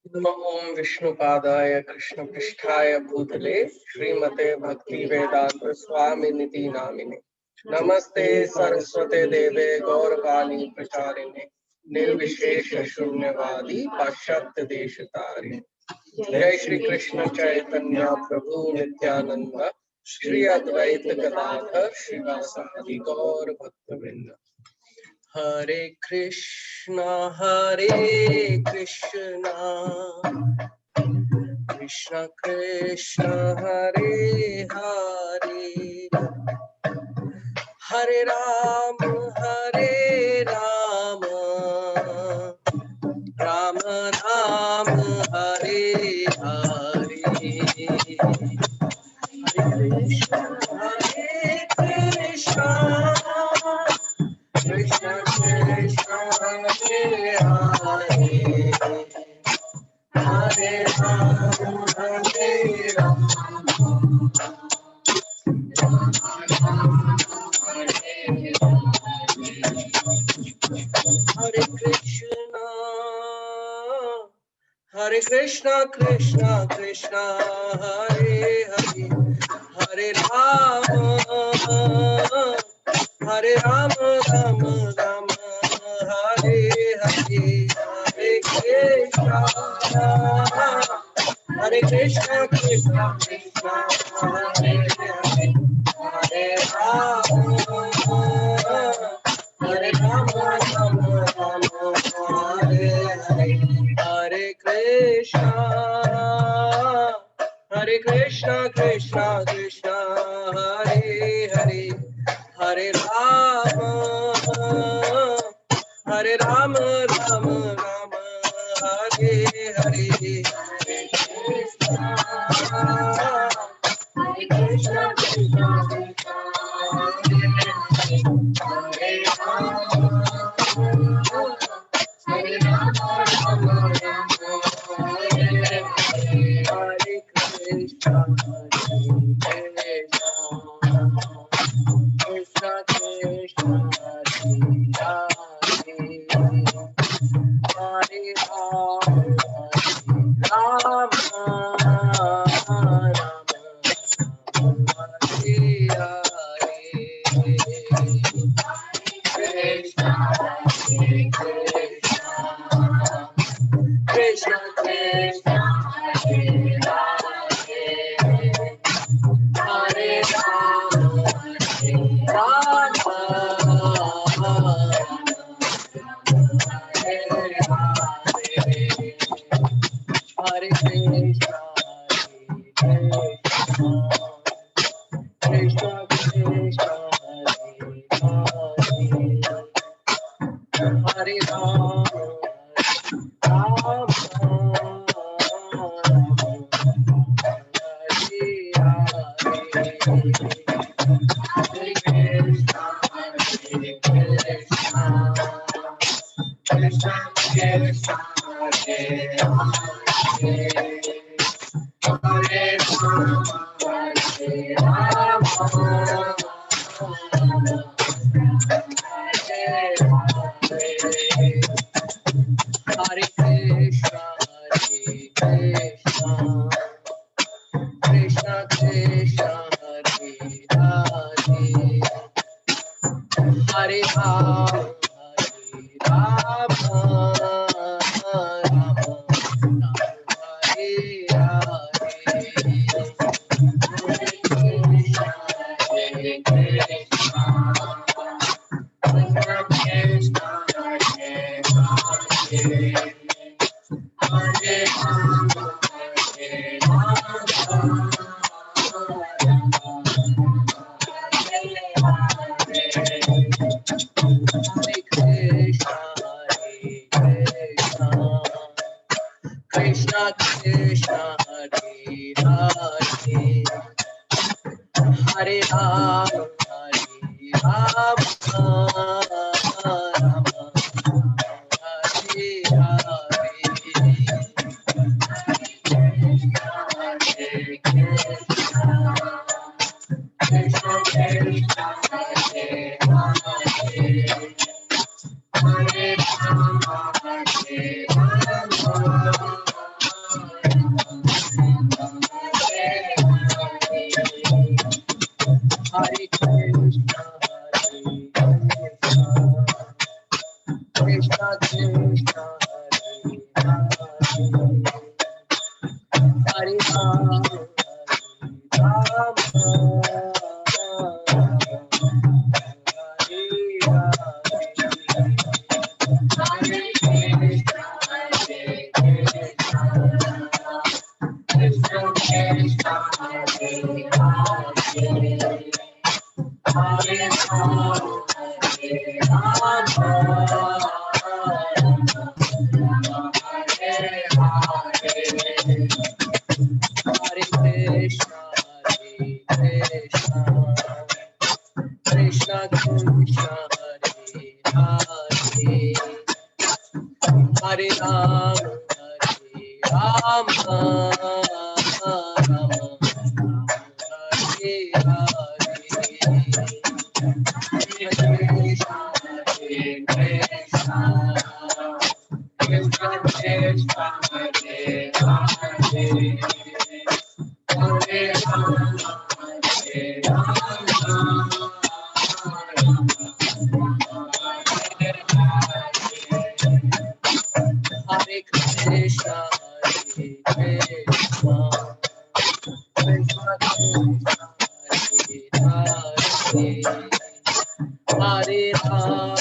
नमः ओम विष्णुपादाय कृष्णपृष्ठाय भूतले श्रीमते भक्ति वेदांत स्वामिनिति नामिने नमस्ते सरस्वते देवे गौरवाणी प्रचारिणे निर्विशेष शून्यवादी पाश्चात्य देशतारिणे जय श्री कृष्ण चैतन्य प्रभु नित्यानंद श्री अद्वैत गदाधर श्रीवासादि गौर भक्तवृंद। हरे कृष्णा कृष्ण कृष्ण हरे हरे हरे राम राम राम हरे हरे। हरे कृष्ण कृष्ण कृष्ण हरे हरे हरे राम हरे कृष्णा कृष्णा कृष्णा हरे हरे हरे राम राम राम हरे हरे हरे कृष्णा कृष्णा कृष्णा हरे हरे हरे राम राम राम हरे हरे हरे कृष्णा कृष्णा कृष्णा हरे हरे हरे राम राम राम हरे हरे हरे कृष्णा कृष्णा कृष्णा हरे हरे हरे राम राम हरे हरे कृष्णा कृष्णा कृष्णा हरे Ram Krishna Krishna Hare Hare Hare Rama Hare Hare Krishna Krishna Krishna Hare Hare Hare Krishna, Krishna Krishna, Hare Hare, Hare Rama, Rama Rama, Hare Hare, Hare Krishna, Hare Krishna, Krishna Krishna, Hare Hare. Hare Rama, Hare Krishna, Krishna Hare Hare, Hare Rama, Rama Hare Hare. Krishna Krishna Hare Hare, Hare Rama, Hare Rama. Krishna Krishna Hare Hare Ram Hare Krishna, Hare Krishna, Krishna Krishna, Hare Hare, Hare Ram, Ram, Ram, Hare Hare, Hare Krishna, Hare Krishna, Krishna Krishna, Hare Hare, Hare Ram, Hare Ram, Hare Krishna, Hare Krishna, Krishna Krishna, Hare Hare, Hare Ram,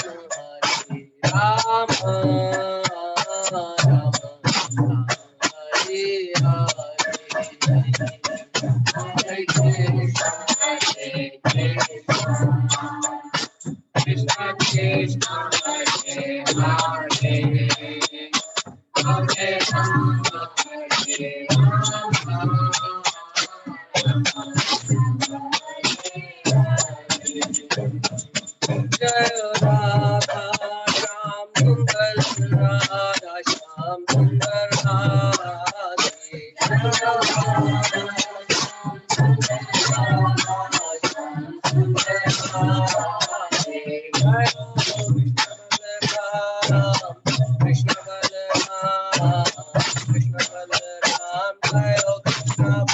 Ram, Ram, Hare Hare, Hare Krishna, Hare Krishna, Krishna Krishna, Hare Hare, Hare Rama, Hare Jai Radha Shyam Sundar Radha Shyam Sundar Radhe Jai Radha Shyam Sundar Radha Shyam Sundar Radhe Jai Krishna Balaram Krishna Balaram Jai Krishna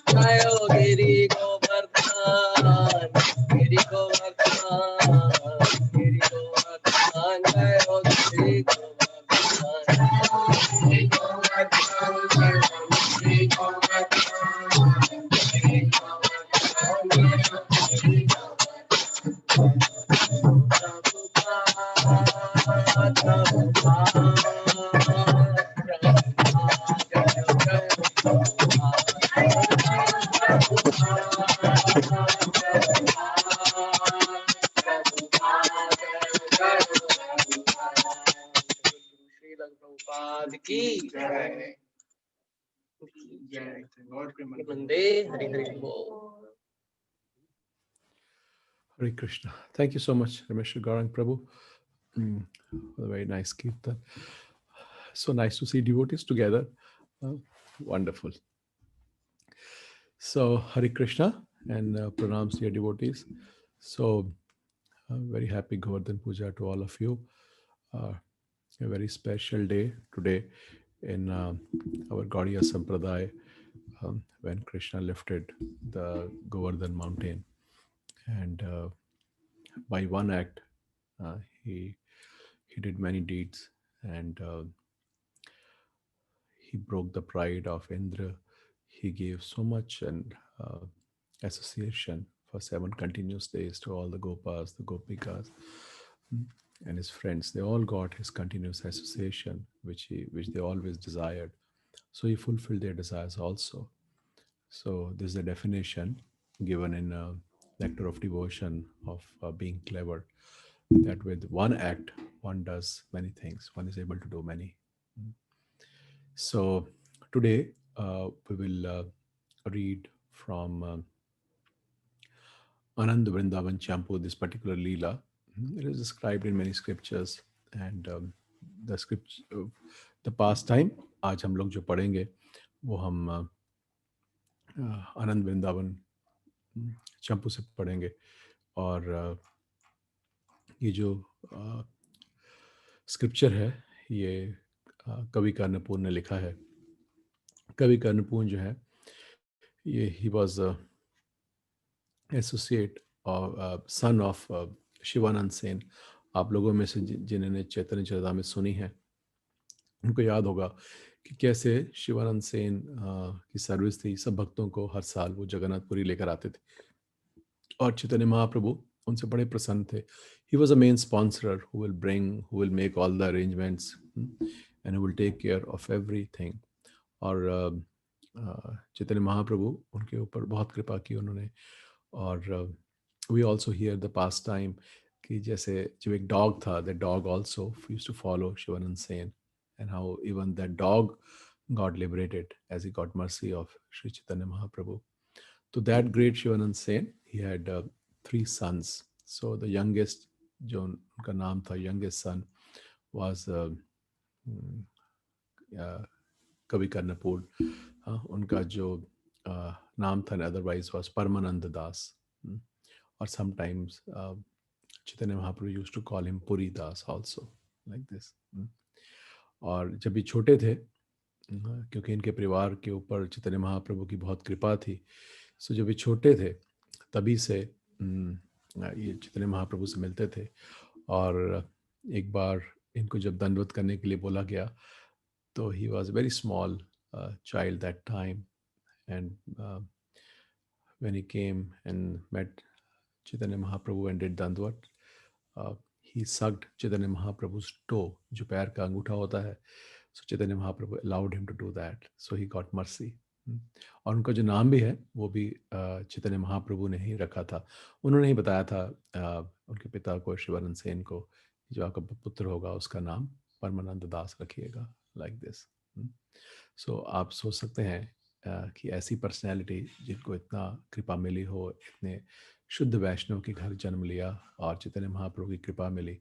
Jayo Giri Govardhan, Giri Govardhan, Giri Govardhan, Jayo Giri Govardhan, Giri Govardhan, Giri Govardhan, Giri Govardhan, Jayo Giri की जय जय वंदे हरि हरि बोल Hare Krishna. Thank you so much, Ramesh Garang Prabhu, for the very nice kirtan. So nice to see devotees together. Uh, Wonderful. So, Hare Krishna and pranams, dear devotees. So, very happy Govardhan Puja to all of you. Uh, a very special day today in our Gaudiya Sampradaya, when Krishna lifted the Govardhan mountain. And by one act, uh, he he did many deeds, and he broke the pride of Indra. He gave so much and association for 7 continuous days to all the Gopas, the Gopikas, and his friends. They all got his continuous association, which they always desired. So he fulfilled their desires also. So this is the definition given in Nectar of Devotion of being clever. That with one act, one does many things. One is able to do many. So today we will read from Anand Vrindavan Champu, this particular Leela. It is described in many scriptures. And the script the past time आज हम लोग जो पढ़ेंगे वो हम आनंद वृंदावन चंपू से पढ़ेंगे। और ये जो स्क्रिप्चर है ये कवि कर्णपूर ने लिखा है। कवि कर्णपूर जो है ये ही वॉज एसोसिएट और सन ऑफ शिवानंद सेन। आप लोगों में से जिन्होंने चैतन्य चरितामृत सुनी है उनको याद होगा कि कैसे शिवानंद सेन की सर्विस थी। सब भक्तों को हर साल वो जगन्नाथपुरी लेकर आते थे और चैतन्य महाप्रभु उनसे बड़े प्रसन्न थे। He was a main sponsor who will bring, who will make all the arrangements and who will take care of everything. और चैतन्य महाप्रभु उनके ऊपर बहुत कृपा की उन्होंने। और we also hear the pastime कि जैसे जो एक डॉग था, that dog also used to follow Shivanand Sen and how even that dog got liberated as he got mercy of Sri Chaitanya Mahaprabhu. So that great Shivanand Sen, he had 3 sons. So the youngest, जो उनका नाम था, youngest son was कवि कर्णपूर। उनका जो नाम था otherwise was परमानंद दास। और sometimes Chaitanya Mahaprabhu used to call him Puri Das also, like this. और जब भी छोटे थे, क्योंकि इनके परिवार के ऊपर चैतन्य महाप्रभु की बहुत कृपा थी, सो जब भी छोटे थे तभी से ये चैतन्य महाप्रभु से मिलते थे। और एक बार इनको जब दंडवत करने के लिए बोला गया तो he was very small child that time and when he came and met Chaitanya Mahaprabhu and did Dandvat, he sucked Chaitanya Mahaprabhu's toe, जो पैर का अंगूठा होता है. So Chaitanya Mahaprabhu allowed him to do that. So he got mercy. और उनका जो नाम भी है वो भी चैतन्य महाप्रभु ने ही रखा था. उन्होंने ही बताया था उनके पिता को, शिवानंद सेन को, जो आपका पुत्र होगा उसका नाम परमानंद दास रखिएगा, लाइक दिस. सो आप सोच सकते हैं कि ऐसी पर्सनैलिटी जिनको इतना कृपा मिली हो, इतने शुद्ध वैष्णव के घर जन्म लिया और चैतन्य महाप्रभु की कृपा मिली,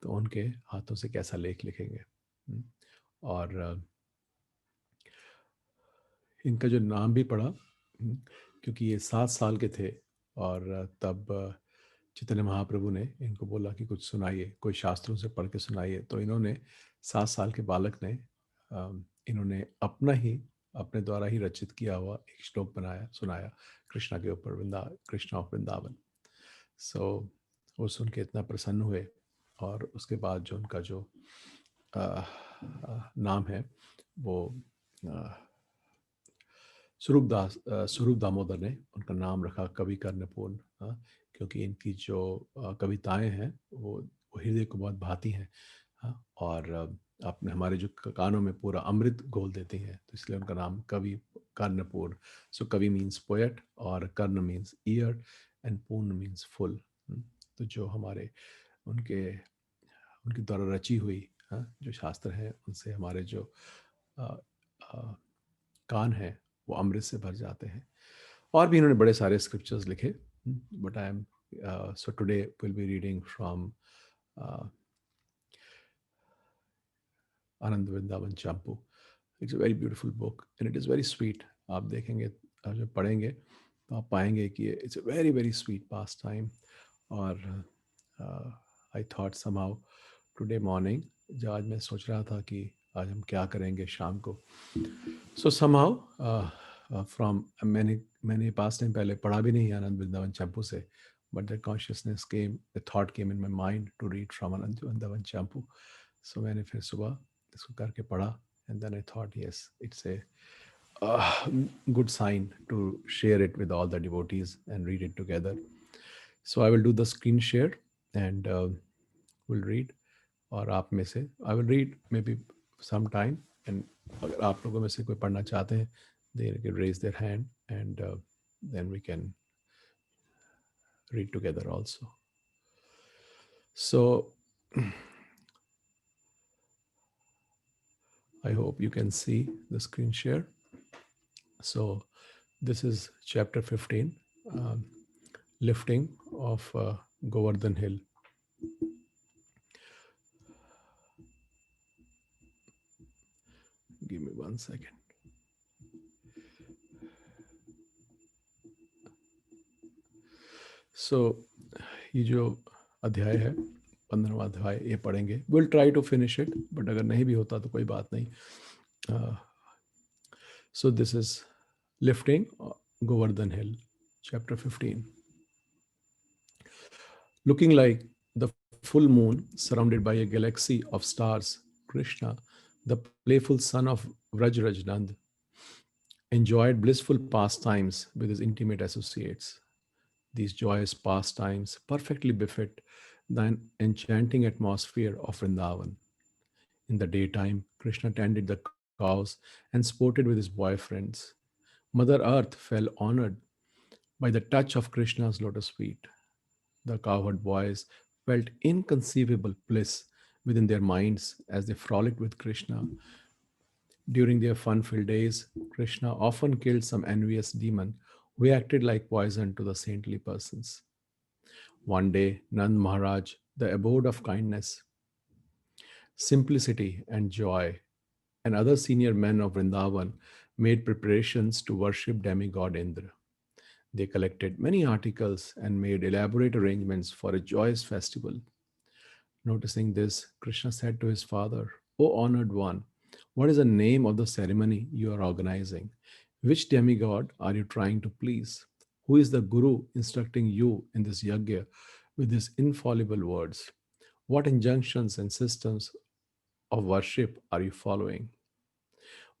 तो उनके हाथों से कैसा लेख लिखेंगे. और इनका जो नाम भी पड़ा क्योंकि ये 7 साल के थे और तब चैतन्य महाप्रभु ने इनको बोला कि कुछ सुनाइए, कोई शास्त्रों से पढ़ के सुनाइए. तो इन्होंने 7 साल के बालक ने इन्होंने अपने द्वारा ही रचित किया हुआ एक श्लोक बनाया, सुनाया कृष्णा के ऊपर, कृष्णा ऑफ वृंदावन. सो वो सुन के इतना प्रसन्न हुए. और उसके बाद जो उनका जो नाम है वो स्वरूप दामोदर ने उनका नाम रखा कवि कर्णपूर्ण, क्योंकि इनकी जो कविताएं हैं वो हृदय को बहुत भाती हैं और अपने हमारे जो कानों में पूरा अमृत घोल देती हैं. तो इसलिए उनका नाम कवि कर्णपूर्ण. सो कवि मीन्स पोएट और कर्ण मीन्स ईयर एंड पूर्ण मीन्स फुल. तो जो हमारे उनके द्वारा रची हुई जो शास्त्र हैं उनसे हमारे जो कान हैं वो अमृत से भर जाते हैं. और भी इन्होंने बड़े सारे स्क्रिप्चर्स लिखे, but I am so today will be reading from Anand Vrindavan Champu. It's a very beautiful book and it is very sweet. आप देखेंगे, जब पढ़ेंगे तो आप पाएंगे कि it's a very very sweet pastime. और I thought somehow today morning, जो आज मैं सोच रहा था कि आज हम क्या करेंगे शाम को. सो समहाउ फ्रॉम मैंने पास टाइम पहले पढ़ा भी नहीं आनंद वृंदावन चंपू से, but the consciousness came, the thought came in my mind to read from Anand Vrindavan Champu. So मैंने फिर सुबह इसको करके पढ़ा and then I thought yes, it's a good sign to share it with all the devotees and read it together. So I will do the screen share and we'll read. और आप में से I will read maybe sometime, and अगर आप लोगों में से कोई पढ़ना चाहते हैं, they can raise their hand and then we can read together also. So I hope you can see the screen share. So this is chapter 15, lifting of Govardhan Hill. Give me 1 second. So ये जो अध्याय है 15वां अध्याय ये पढ़ेंगे. Will try to finish it, but अगर नहीं भी होता तो कोई बात नहीं. So this is lifting Govardhan Hill, chapter 15. Looking like the full moon surrounded by a galaxy of stars, Krishna, the playful son of Vrajrajnand, enjoyed blissful pastimes with his intimate associates. These joyous pastimes perfectly befit the enchanting atmosphere of Vrindavan. In the daytime, Krishna tended the cows and sported with his boyfriends. Mother Earth felt honored by the touch of Krishna's lotus feet. The cowherd boys felt inconceivable bliss within their minds as they frolicked with Krishna. During their fun filled days, Krishna often killed some envious demon who acted like poison to the saintly persons. One day, Nand Maharaj, the abode of kindness, simplicity, and joy, and other senior men of Vrindavan made preparations to worship demigod Indra. They collected many articles and made elaborate arrangements for a joyous festival. Noticing this, Krishna said to his father, O honored one, what is the name of the ceremony you are organizing? Which demigod are you trying to please? Who is the Guru instructing you in this yajna with these infallible words? What injunctions and systems of worship are you following?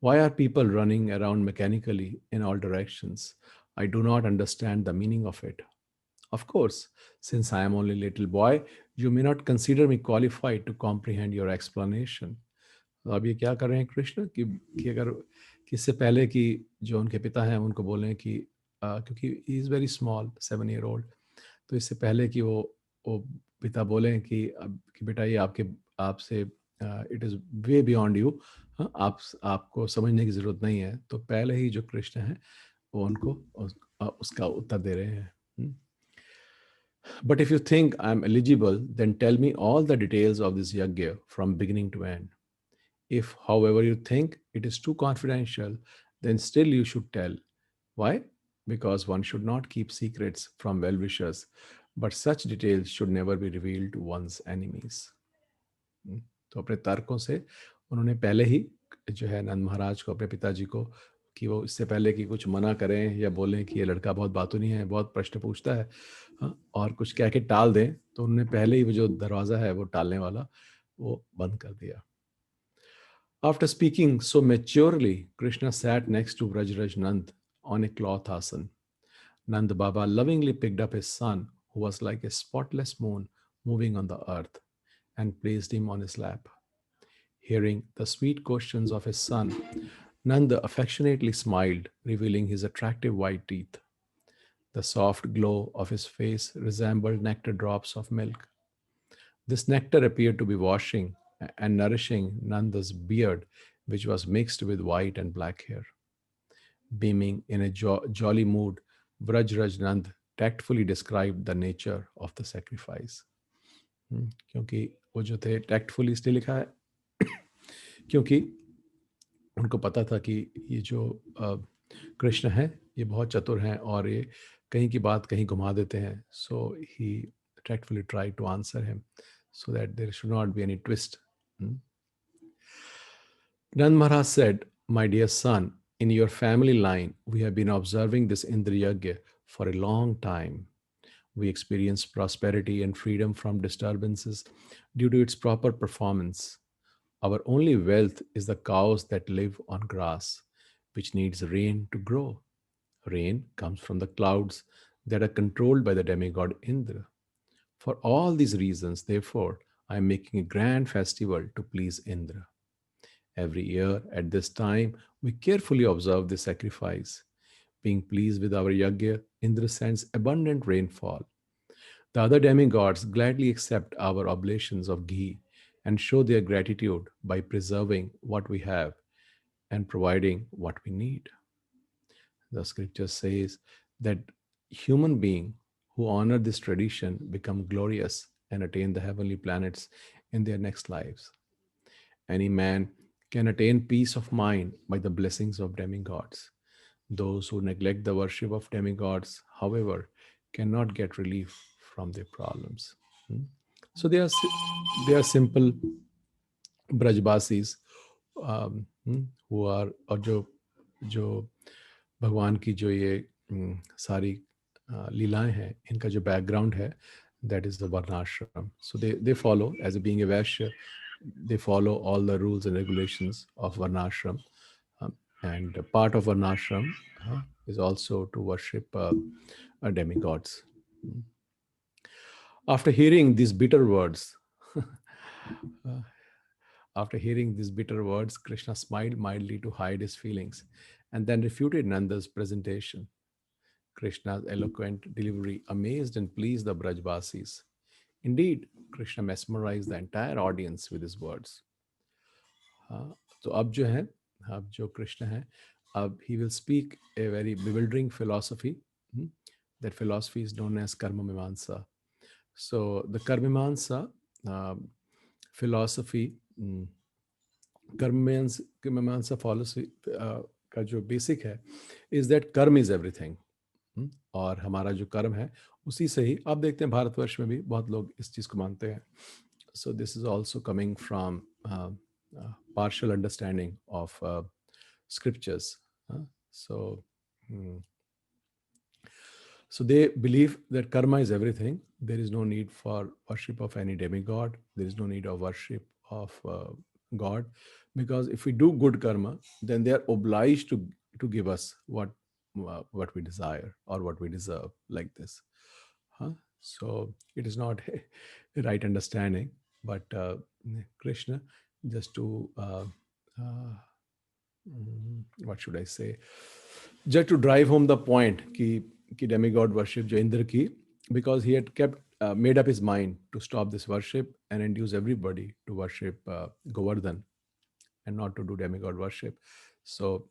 Why are people running around mechanically in all directions? I do not understand the meaning of it. Of course, since I am only a little boy, you may not consider me qualified to comprehend your explanation. तो अब ये क्या कर रहे हैं कृष्ण कि अगर कि इससे पहले कि जो उनके पिता हैं उनको बोलें कि क्योंकि he is very small 7 year old, तो इससे पहले कि वो पिता बोलें कि अब कि बेटा ये आपके आपसे it is way beyond you, हाँ आपको समझने की ज़रूरत नहीं है, तो पहले ही जो कृष्ण हैं वो उनको उसका उत्तर दे रहे हैं. But if you think I'm eligible, then tell me all the details of this yajna from beginning to end. If, however, you think it is too confidential, then still you should tell. Why? Because one should not keep secrets from well wishers, but such details should never be revealed to one's enemies. तो अपने तर्कों से उन्होंने पहले ही जो है नंद महाराज को, अपने पिताजी को, कि वो इससे पहले कि कुछ मना करें या बोलें कि ये लड़का बहुत बातूनी है, बहुत प्रश्न पूछता है, और कुछ कह के टाल दें, तो उन्होंने पहले ही वो जो दरवाज़ा है वो टालने वाला वो बंद कर दिया. After speaking so maturely, Krishna sat next to Vrajraj Nand on a cloth asan. Nand Baba lovingly picked up his son, who was like a spotless moon moving on the earth, and placed him on his lap. Hearing the sweet questions of his son, Nand affectionately smiled, revealing his attractive white teeth. The soft glow of his face resembled nectar drops of milk. This nectar appeared to be washing and nourishing Nanda's beard, which was mixed with white and black hair. Beaming in a jolly mood, Vrajraj Nand tactfully described the nature of the sacrifice. क्योंकि वो जो थे tactfully इसलिए लिखा है क्योंकि उनको पता था कि ये जो कृष्ण हैं ये बहुत चतुर हैं और ये कहीं की बात कहीं घुमा देते हैं. So he tactfully tried to answer him so that there should not be any twist. Nand Maharaj said, My dear son, in your family line, we have been observing this Indra Yajna for a long time. We experience prosperity and freedom from disturbances due to its proper performance. Our only wealth is the cows that live on grass, which needs rain to grow. Rain comes from the clouds that are controlled by the demigod Indra. For all these reasons, therefore, I am making a grand festival to please Indra. Every year at this time, we carefully observe this sacrifice. Being pleased with our yajna, Indra sends abundant rainfall. The other demigods gladly accept our oblations of ghee and show their gratitude by preserving what we have and providing what we need. The scripture says that human beings who honor this tradition become glorious and attain the heavenly planets in their next lives. Any man can attain peace of mind by the blessings of demigods. Those who neglect the worship of demigods, however, cannot get relief from their problems. Hmm? So they are simple ब्रजबासीज who are और जो भगवान की जो ये सारी लीलाएं हैं, इनका जो बैकग्राउंड है, that is the varnashram. So they follow, as a being a Vaishya, they follow all the rules and regulations of varnashram. And a part of varnashram is also to worship demigods. After hearing these bitter words, after hearing these bitter words, Krishna smiled mildly to hide his feelings and then refuted Nanda's presentation. Krishna's eloquent delivery amazed and pleased the Brajbasis. Indeed, Krishna mesmerized the entire audience with his words. हाँ, तो अब जो है, अब जो कृष्ण है, अब he will speak a very bewildering philosophy. That philosophy is known as karma mimamsa. So the karma mimamsa philosophy, karma mimamsa philosophy का जो बेसिक है, is that कर्म is everything. और हमारा जो कर्म है उसी से ही, आप देखते हैं भारतवर्ष में भी बहुत लोग इस चीज को मानते हैं. So this is also coming from partial understanding of scriptures. So they believe that karma is everything. There is no need for worship of any demigod. There is no need of worship of God, because if we do good karma, then they are obliged to give us what we desire or what we deserve, like this. So it is not a right understanding, but Krishna, just to what should I say, just to drive home the point ki demigod worship jo Indra ki, because he had kept made up his mind to stop this worship and induce everybody to worship Govardhan and not to do demigod worship. So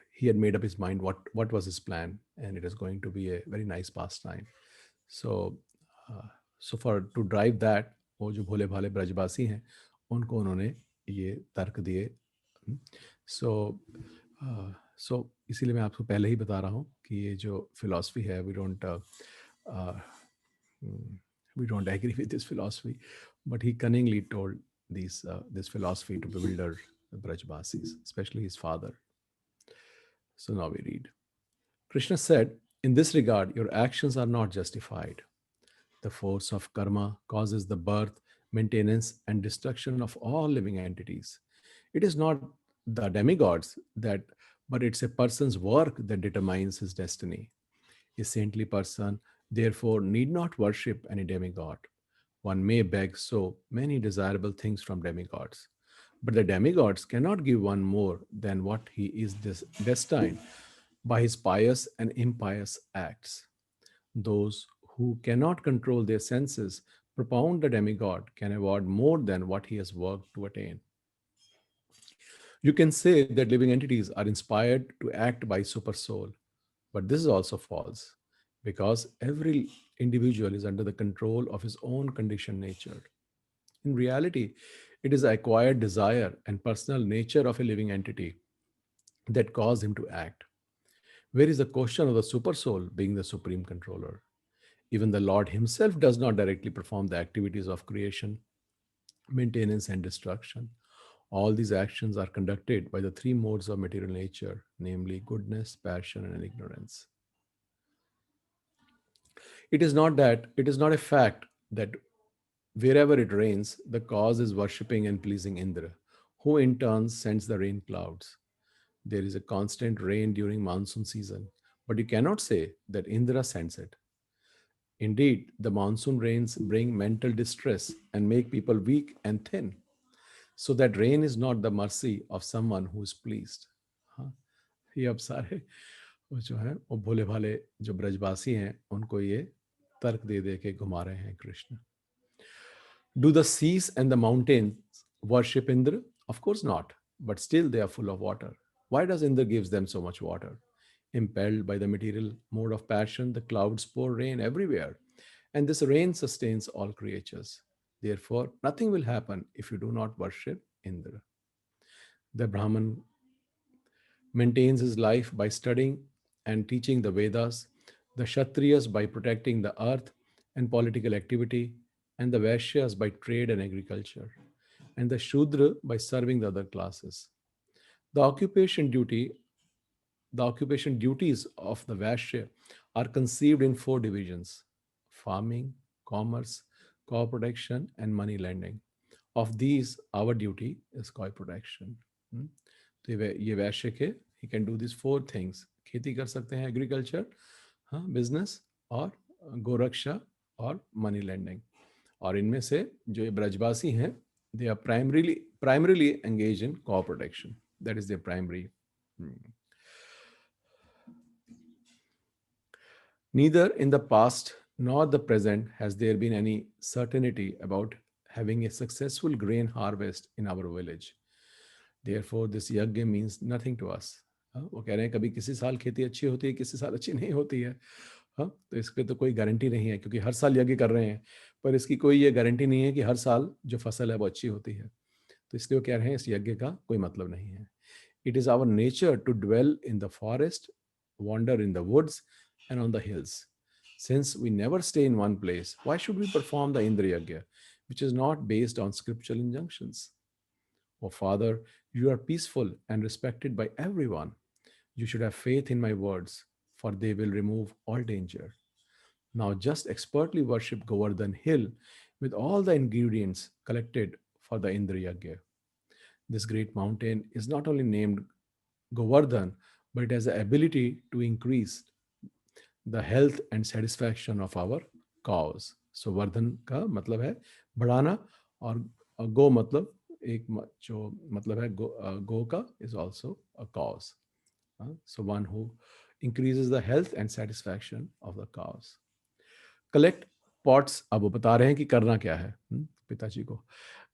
he had made up his mind what was his plan, and it is going to be a very nice pastime. So for to drive that, वो जो भोले भाले ब्रजवासी हैं उनको उन्होंने ये तर्क दिए. सो इसीलिए मैं आपको पहले ही बता रहा हूँ कि ये जो फिलॉसफी है, we don't agree with this philosophy, but he cunningly told this philosophy to bewilder the Brajbasis, especially his father. So now we read. Krishna said, in this regard, your actions are not justified. The force of karma causes the birth, maintenance, and destruction of all living entities. It is not the demigods but it's a person's work that determines his destiny. A saintly person, therefore, need not worship any demigod. One may beg so many desirable things from demigods, but the demigods cannot give one more than what he is destined by his pious and impious acts. Those who cannot control their senses propound the demigod can award more than what he has worked to attain. You can say that living entities are inspired to act by supersoul, but this is also false, because every individual is under the control of his own conditioned nature. In reality, it is the acquired desire and personal nature of a living entity that cause him to act. Where is the question of the supersoul being the supreme controller? Even the Lord himself does not directly perform the activities of creation, maintenance, and destruction. All these actions are conducted by the three modes of material nature, namely goodness, passion, and ignorance. It is not a fact that wherever it rains, the cause is worshipping and pleasing Indra, who in turn sends the rain clouds. There is a constant rain during monsoon season, but you cannot say that Indra sends it. Indeed, the monsoon rains bring mental distress and make people weak and thin. So that rain is not the mercy of someone who is pleased. हाँ, ये अब सारे वो जो है वो भोले भाले जो ब्रजवासी हैं उनको ये तर्क दे दे के घुमा रहे हैं Krishna. Do the seas and the mountains worship Indra? Of course not, but still they are full of water. Why does Indra gives them so much water? Impelled by the material mode of passion, the clouds pour rain everywhere, and this rain sustains all creatures. Therefore, nothing will happen if you do not worship Indra. The Brahman maintains his life by studying and teaching the Vedas, the Kshatriyas by protecting the earth and political activity, and the Vaishyas by trade and agriculture, and the Shudra by serving the other classes. The occupation duty, the occupation duties of the Vaishya are conceived in four divisions: farming, commerce, cow protection, and money lending. Of these, our duty is cow protection. Hmm? तो ये वैश्य के he can do these four things. खेती कर सकते हैं, agriculture, हाँ, business, और गोरक्षा और मनी लेंडिंग. और इनमें से जो ये ब्रजवासी हैं, they are primarily engaged in cow protection. That is their primary. Neither in the past nor the present has there been any certainty about having a successful grain harvest in our village. Therefore, this yajna means nothing to us. हाँ, वो कह रहे हैं कभी किसी साल खेती अच्छी होती है, किसी साल अच्छी नहीं होती है. हाँ, तो इस पे तो कोई गारंटी नहीं है, क्योंकि हर साल यज्ञ कर रहे हैं, पर इसकी कोई ये गारंटी नहीं है कि हर साल जो फसल है वो अच्छी होती है. तो इसलिए वो कह रहे हैं इस यज्ञ का कोई मतलब नहीं है. It is our nature to dwell in the forest, wander in the woods, and on the hills. Since we never stay in one place, why should we perform the Indra Yajna, which is not based on scriptural injunctions? Oh, Father, you are peaceful and respected by everyone. You should have faith in my words, for they will remove all danger. Now just expertly worship Govardhan Hill with all the ingredients collected for the Indra Yajna. This great mountain is not only named Govardhan, but it has the ability to increase the health and satisfaction of our cows. So Vardhan का मतलब है बढ़ाना, और गो मतलब एक जो मतलब है गो का is also a cause. So one who increases the health and satisfaction of the cows. Collect pots. अब वो बता रहे हैं कि करना क्या है पिताजी को.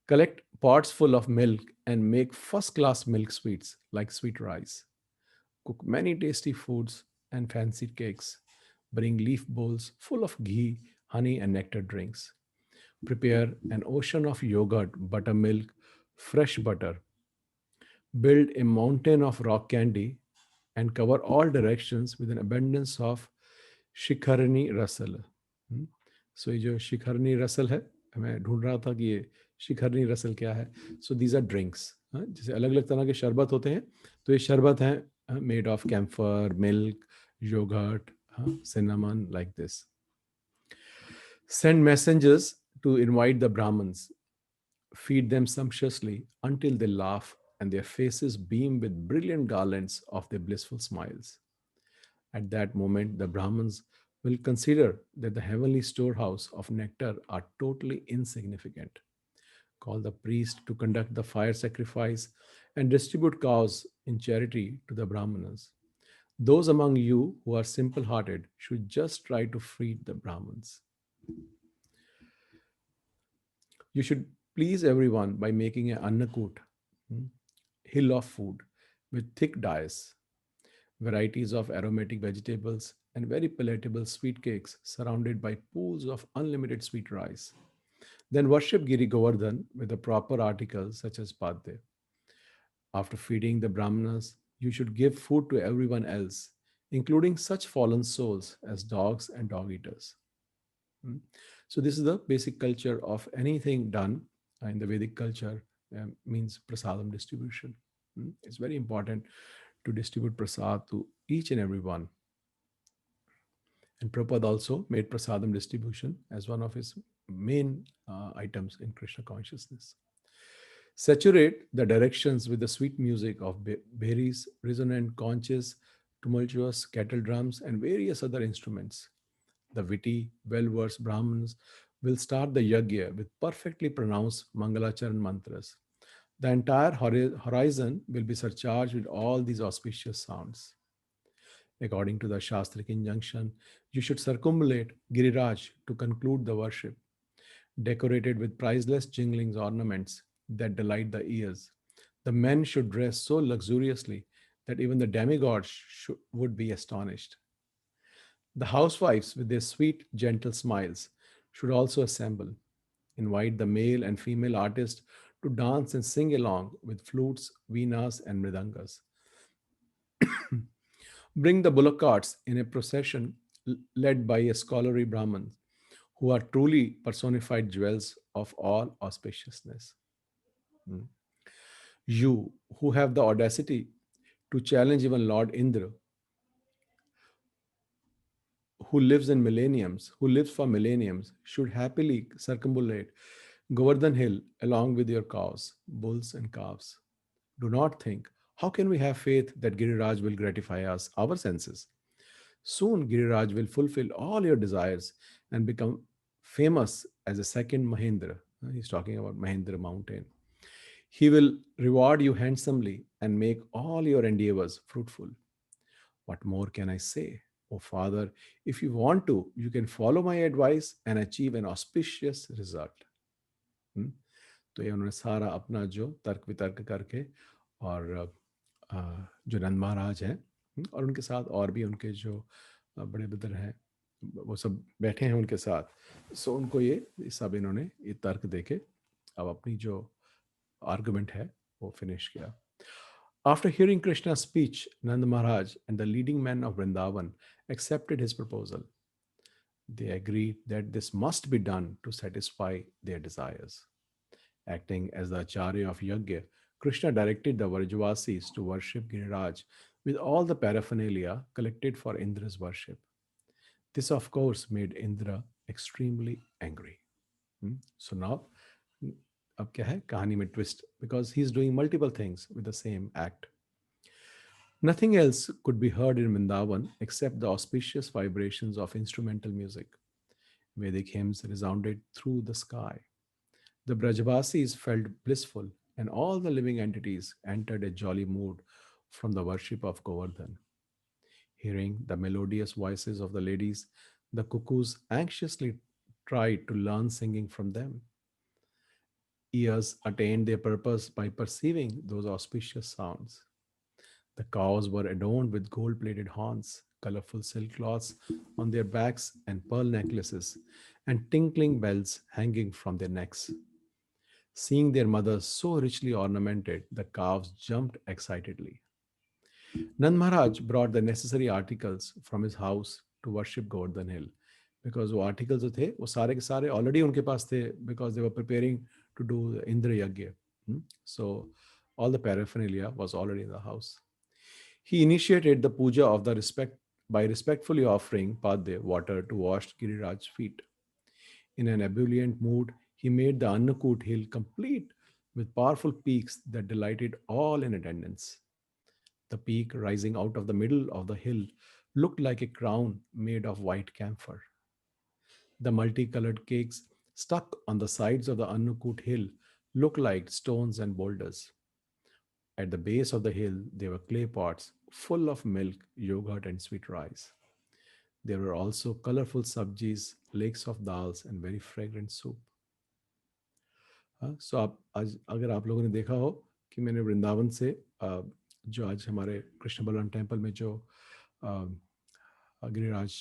Collect pots full of milk and make first class milk sweets like sweet rice. Cook many tasty foods and fancy cakes. Bring leaf bowls full of ghee, honey, and nectar drinks. Prepare an ocean of yogurt, buttermilk, fresh butter. Build a mountain of rock candy and cover all directions with an abundance of shikharini rasal. So ये जो शिखरनी Russell है, मैं ढूंढ रहा था कि ये शिखरनी रसल क्या है. So these are drinks. जैसे अलग अलग तरह के शरबत होते हैं, तो ये शरबत हैं made of camphor, milk, yogurt, cinnamon, like this. Send messengers to invite the Brahmins. Feed them sumptuously until they laugh and their faces beam with brilliant garlands of their blissful smiles. At that moment, the Brahmins will consider that the heavenly storehouse of nectar are totally insignificant. Call the priest to conduct the fire sacrifice and distribute cows in charity to the Brahmanas. Those among you who are simple hearted should just try to feed the Brahmins. You should please everyone by making an annakut, hill of food, with thick dais, varieties of aromatic vegetables, and very palatable sweet cakes surrounded by pools of unlimited sweet rice. Then worship Giri Govardhan with the proper articles such as padde. After feeding the Brahmanas, you should give food to everyone else, including such fallen souls as dogs and dog eaters. So this is the basic culture of anything done in the Vedic culture, means prasadam distribution. It's very important to distribute prasad to each and every one. And Prabhupada also made prasadam distribution as one of his main items in Krishna consciousness. Saturate the directions with the sweet music of berries, resonant conches, tumultuous kettle drums, and various other instruments. The witty, well-versed Brahmins will start the yajna with perfectly pronounced Mangalacharan mantras. The entire horizon will be surcharged with all these auspicious sounds. According to the Shastric injunction, you should circumambulate Giriraj to conclude the worship, decorated with priceless jingling ornaments that delight the ears. The men should dress so luxuriously that even the demigods would be astonished. The housewives, with their sweet, gentle smiles, should also assemble. Invite the male and female artists to dance and sing along with flutes, veenas, and mridangas. Bring the bullock carts in a procession led by a scholarly Brahmin, who are truly personified jewels of all auspiciousness. Hmm. You, who have the audacity to challenge even Lord Indra, who lives for millenniums, should happily circumambulate Govardhan Hill along with your cows, bulls, and calves. Do not think, how can we have faith that Giriraj will gratify us, our senses? Soon Giriraj will fulfill all your desires and become famous as a second Mahendra. He's talking about Mahendra mountain. He will reward you handsomely and make all your endeavors fruitful. What more can I say? Oh, Father, if you want to, you can follow my advice and achieve an auspicious result. हम्म, तो ये उन्होंने सारा अपना जो तर्क वितर्क करके और जो नंद महाराज हैं और उनके साथ और भी उनके जो बड़े बुजुर्ग हैं वो सब बैठे हैं उनके साथ सो उनको ये सब इन्होंने ये तर्क देके अब अपनी जो आर्गुमेंट है वो फिनिश किया. After hearing Krishna's speech, Nand Maharaj and the leading men of Vrindavan accepted his proposal. They agreed that this must be done to satisfy their desires. Acting as the Acharya of Yajna, Krishna directed the Vrajavasis to worship Giriraj with all the paraphernalia collected for Indra's worship. This, of course, made Indra extremely angry. So now, अब क्या है कहानी में twist because he's doing multiple things with the same act. Nothing else could be heard in Vrindavan except the auspicious vibrations of instrumental music. Vedic hymns resounded through the sky. The Brajavasis felt blissful, and all the living entities entered a jolly mood from the worship of Govardhan. Hearing the melodious voices of the ladies, the cuckoos anxiously tried to learn singing from them. Ears attained their purpose by perceiving those auspicious sounds. The cows were adorned with gold plated horns, colorful silk cloths on their backs, and pearl necklaces, and tinkling bells hanging from their necks. Seeing their mothers so richly ornamented, the calves jumped excitedly. Nand Maharaj brought the necessary articles from his house to worship Govardhan Hill because वो articles जो थे वो सारे के सारे already उनके पास थे because they were preparing to do Indra Yagya. So all the paraphernalia was already in the house. He initiated the puja of the respect by respectfully offering Padya water to wash Giriraj's feet. In an ebullient mood, he made the Annakut hill complete with powerful peaks that delighted all in attendance. The peak rising out of the middle of the hill looked like a crown made of white camphor. The multicolored cakes stuck on the sides of the Annakut hill looked like stones and boulders. At the base of the hill, there were clay pots full of milk, yogurt, and sweet rice. There were also colorful sabjis, lakes of dals, and very fragrant soup. सो आप आज अगर आप लोगों ने देखा हो कि मैंने वृंदावन से जो आज हमारे कृष्ण बलराम टेम्पल में जो गिरिराज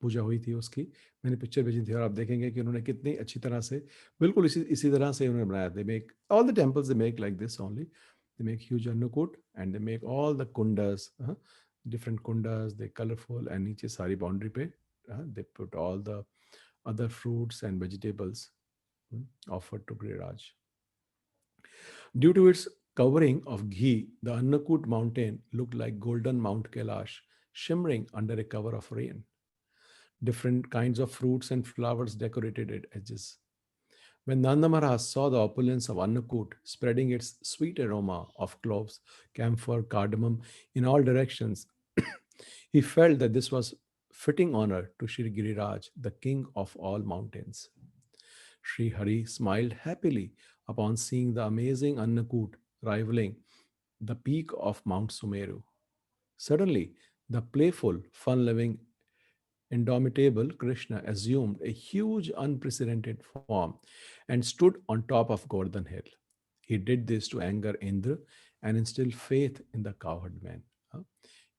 पूजा हुई थी उसकी मैंने पिक्चर भेजी थी और आप देखेंगे कि उन्होंने कितनी अच्छी तरह से बिल्कुल इसी तरह से उन्होंने बनाया. They make all the temples they make like this only. They make huge Annakoot and they make all the kundas different kundas, they're colorful, and नीचे सारी boundary पे they put all the other fruits and vegetables offered to Giriraj. Due to its covering of ghee, the Annakut mountain looked like golden Mount Kailash, shimmering under a cover of rain. Different kinds of fruits and flowers decorated its edges. When Nanda Maharaj saw the opulence of Annakut spreading its sweet aroma of cloves, camphor, cardamom in all directions, he felt that this was fitting honor to Shri Giriraj, the king of all mountains. Sri Hari smiled happily upon seeing the amazing Annakut rivaling the peak of Mount Sumeru. Suddenly, the playful, fun-loving, indomitable Krishna assumed a huge, unprecedented form and stood on top of Govardhan Hill. He did this to anger Indra and instill faith in the cowherd man.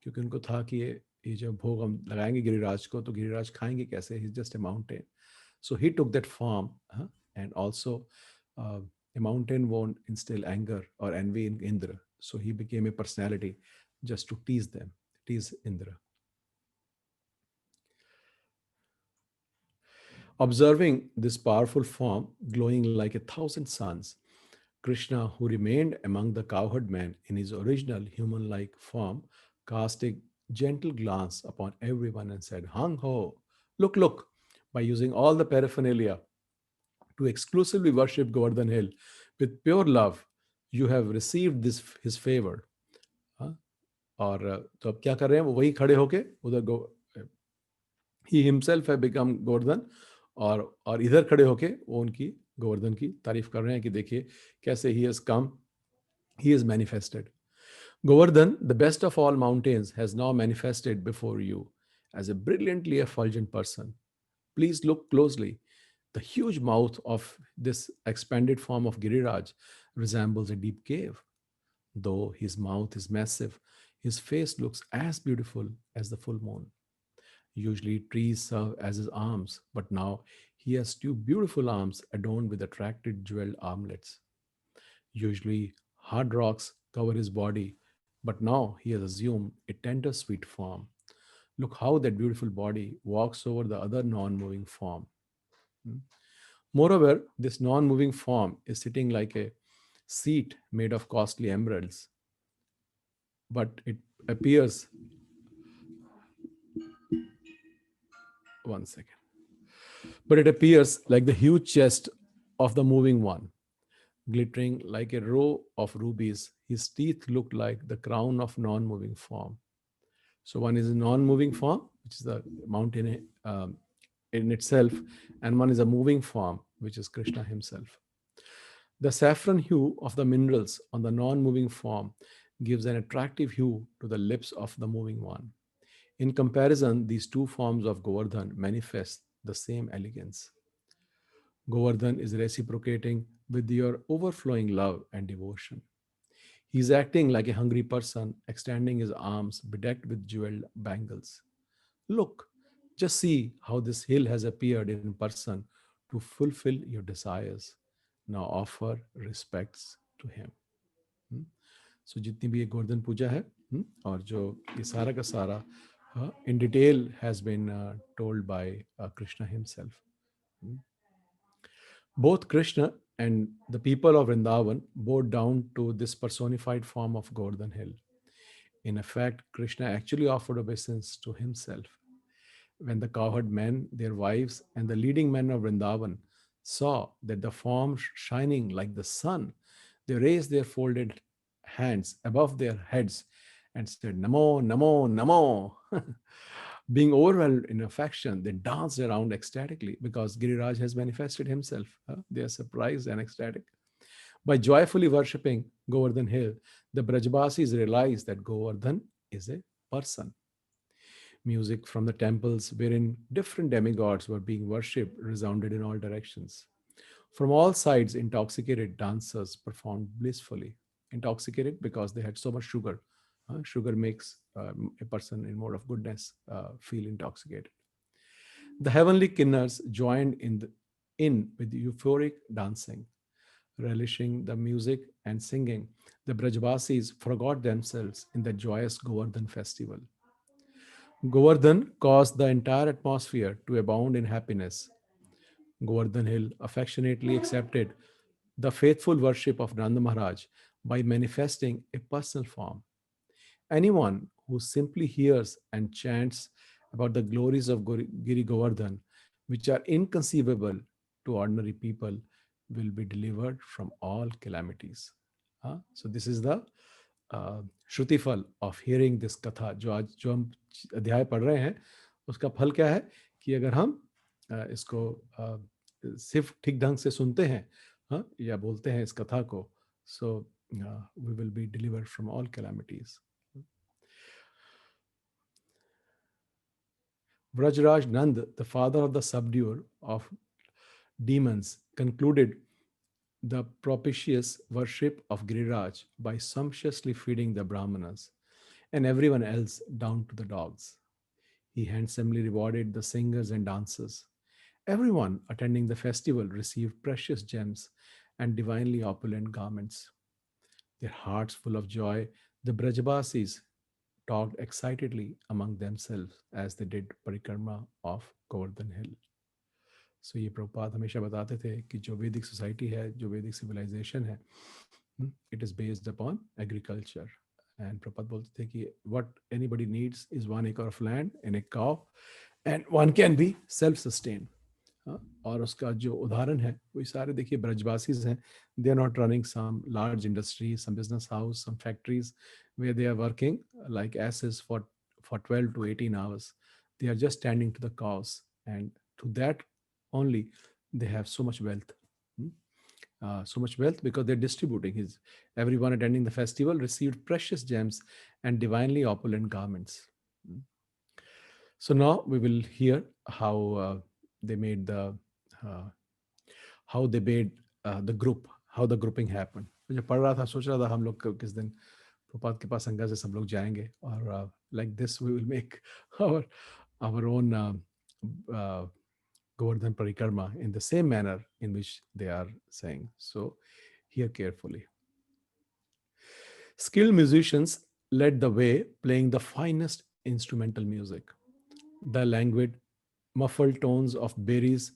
क्योंकि उनको था कि ये जब भोग हम लगाएंगे गिरिराज को तो गिरिराज खाएंगे कैसे? He's just a mountain. So he took that form and also A mountain won't instill anger or envy in Indra, so he became a personality just to tease Indra. Observing this powerful form glowing like a thousand suns, Krishna, who remained among the cowherd men in his original human like form, cast a gentle glance upon everyone and said, Hung ho, look, look, by using all the paraphernalia to exclusively worship Govardhan Hill with pure love, you have received this his favor. हाँ? और तो अब क्या कर रहे हैं वो वही खड़े होके उधर ही हिमसेल्फ है बिकम गोवर्धन और इधर खड़े होके वो उनकी गोवर्धन की तारीफ कर रहे हैं कि देखिए कैसे he has come he is manifested Govardhan, the best of all mountains, has now manifested before you as a brilliantly effulgent person. Please look closely. The huge mouth of this expanded form of Giriraj resembles a deep cave. Though his mouth is massive, his face looks as beautiful as the full moon. Usually, trees serve as his arms, but now he has two beautiful arms adorned with attractive jeweled armlets. Usually, hard rocks cover his body, but now he has assumed a tender, sweet form. Look how that beautiful body walks over the other non moving form. Hmm. Moreover, this non moving form is sitting like a seat made of costly emeralds, but it appears, one second, but it appears like the huge chest of the moving one, glittering like a row of rubies. His teeth look like the crown of non moving form. So one is a non-moving form, which is the mountain in itself, and one is a moving form, which is Krishna himself. The saffron hue of the minerals on the non-moving form gives an attractive hue to the lips of the moving one. In comparison, these two forms of Govardhan manifest the same elegance. Govardhan is reciprocating with your overflowing love and devotion. He is acting like a hungry person, extending his arms bedecked with jeweled bangles. Look, just see how this hill has appeared in person to fulfill your desires. Now offer respects to him. सो जितनी भी ये गोवर्धन पूजा है और जो ये सारा का सारा in detail has been told by Krishna himself. Both Krishna and the people of Vrindavan bowed down to this personified form of Govardhan Hill. In effect, Krishna actually offered obeisance to himself. When the cowherd men, their wives, and the leading men of Vrindavan saw that the form shining like the sun, they raised their folded hands above their heads and said, Namo, Namo, Namo. Being overwhelmed in affection, they danced around ecstatically because Giriraj has manifested himself. They are surprised and ecstatic. By joyfully worshipping Govardhan Hill, the Brajbasis realized that Govardhan is a person. Music from the temples wherein different demigods were being worshipped resounded in all directions. From all sides, intoxicated dancers performed blissfully. Intoxicated because they had so much sugar. Sugar makes a person in mode of goodness feel intoxicated. The heavenly kinnars joined in with euphoric dancing, relishing the music and singing. The Brajbasis forgot themselves in the joyous Govardhan festival. Govardhan caused the entire atmosphere to abound in happiness. Govardhan Hill affectionately accepted the faithful worship of Nanda Maharaj by manifesting a personal form. Anyone who simply hears and chants about the glories of Giri Govardhan, which are inconceivable to ordinary people, will be delivered from all calamities. So this is the shrutiphal of hearing this katha. जो हम अध्याय पढ़ रहे हैं उसका फल क्या है कि अगर हम इसको सिर्फ ठीक ढंग से सुनते हैं या बोलते हैं इस कथा को, so we will be delivered from all calamities. Vrajraj Nand, the father of the subduer of demons, concluded the propitious worship of Giriraj by sumptuously feeding the Brahmanas and everyone else down to the dogs. He handsomely rewarded the singers and dancers. Everyone attending the festival received precious gems and divinely opulent garments. Their hearts full of joy, the Brajbasis talked excitedly among themselves as they did परिक्रमा of Govardhan Hill. सो ये प्रभुपाद हमेशा बताते थे कि जो वैदिक society है, जो वैदिक सिविलाइजेशन है, it is based upon agriculture. And Prabhupada बोलते थे कि what anybody needs is 1 acre of land and a cow and one can be self sustain. और उसका जो उदाहरण है वो सारे देखिए ब्रजवासीज हैं. They are not running some large industries, some business house, some factories where they are working like asses for 12 to 18 hours. They are just tending to the cows, and to that only they have so much wealth. Hmm? So much wealth because they're distributing. Everyone attending the festival received precious gems and divinely opulent garments. Hmm? So now we will hear they made the uh, how they made the group, how the grouping happened. मुझे पढ़ रहा था, सोच रहा था हम लोग किस दिन प्रपात के पास संघा से सब लोग जाएंगे और like this we will make our own Govardhan Parikrama in the same manner in which they are saying. So hear carefully. Skilled musicians led the way, playing the finest instrumental music. The languid, muffled tones of berries,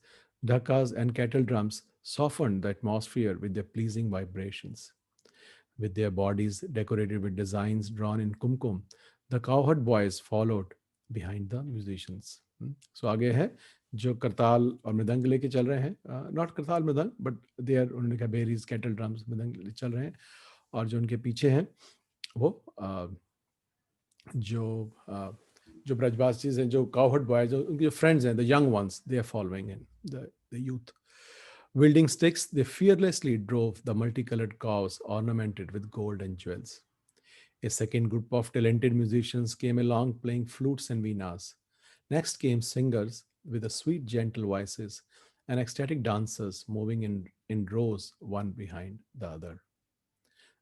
dhakas, and kettle drums softened the atmosphere with their pleasing vibrations. With their bodies decorated with designs drawn in kumkum, the cowherd boys followed behind the musicians. So आगे है जो करताल और मृदंग लेके चल रहे हैं, नॉट करताल मृदंग बट दे आर, उन्होंने कहा बेरीज कैटल ड्रम्स मृदंग चल रहे हैं, और जो उनके पीछे हैं वो जो ब्रजवासीज हैं, जो काउहर्ड बॉयज, जो उनके जो फ्रेंड्स हैं, the young ones, they are following in the youth. Wielding sticks, they fearlessly drove the multicolored cows ornamented with gold and jewels. A second group of talented musicians came along playing flutes and veenas. Next came singers with the sweet, gentle voices and ecstatic dancers moving in rows, one behind the other.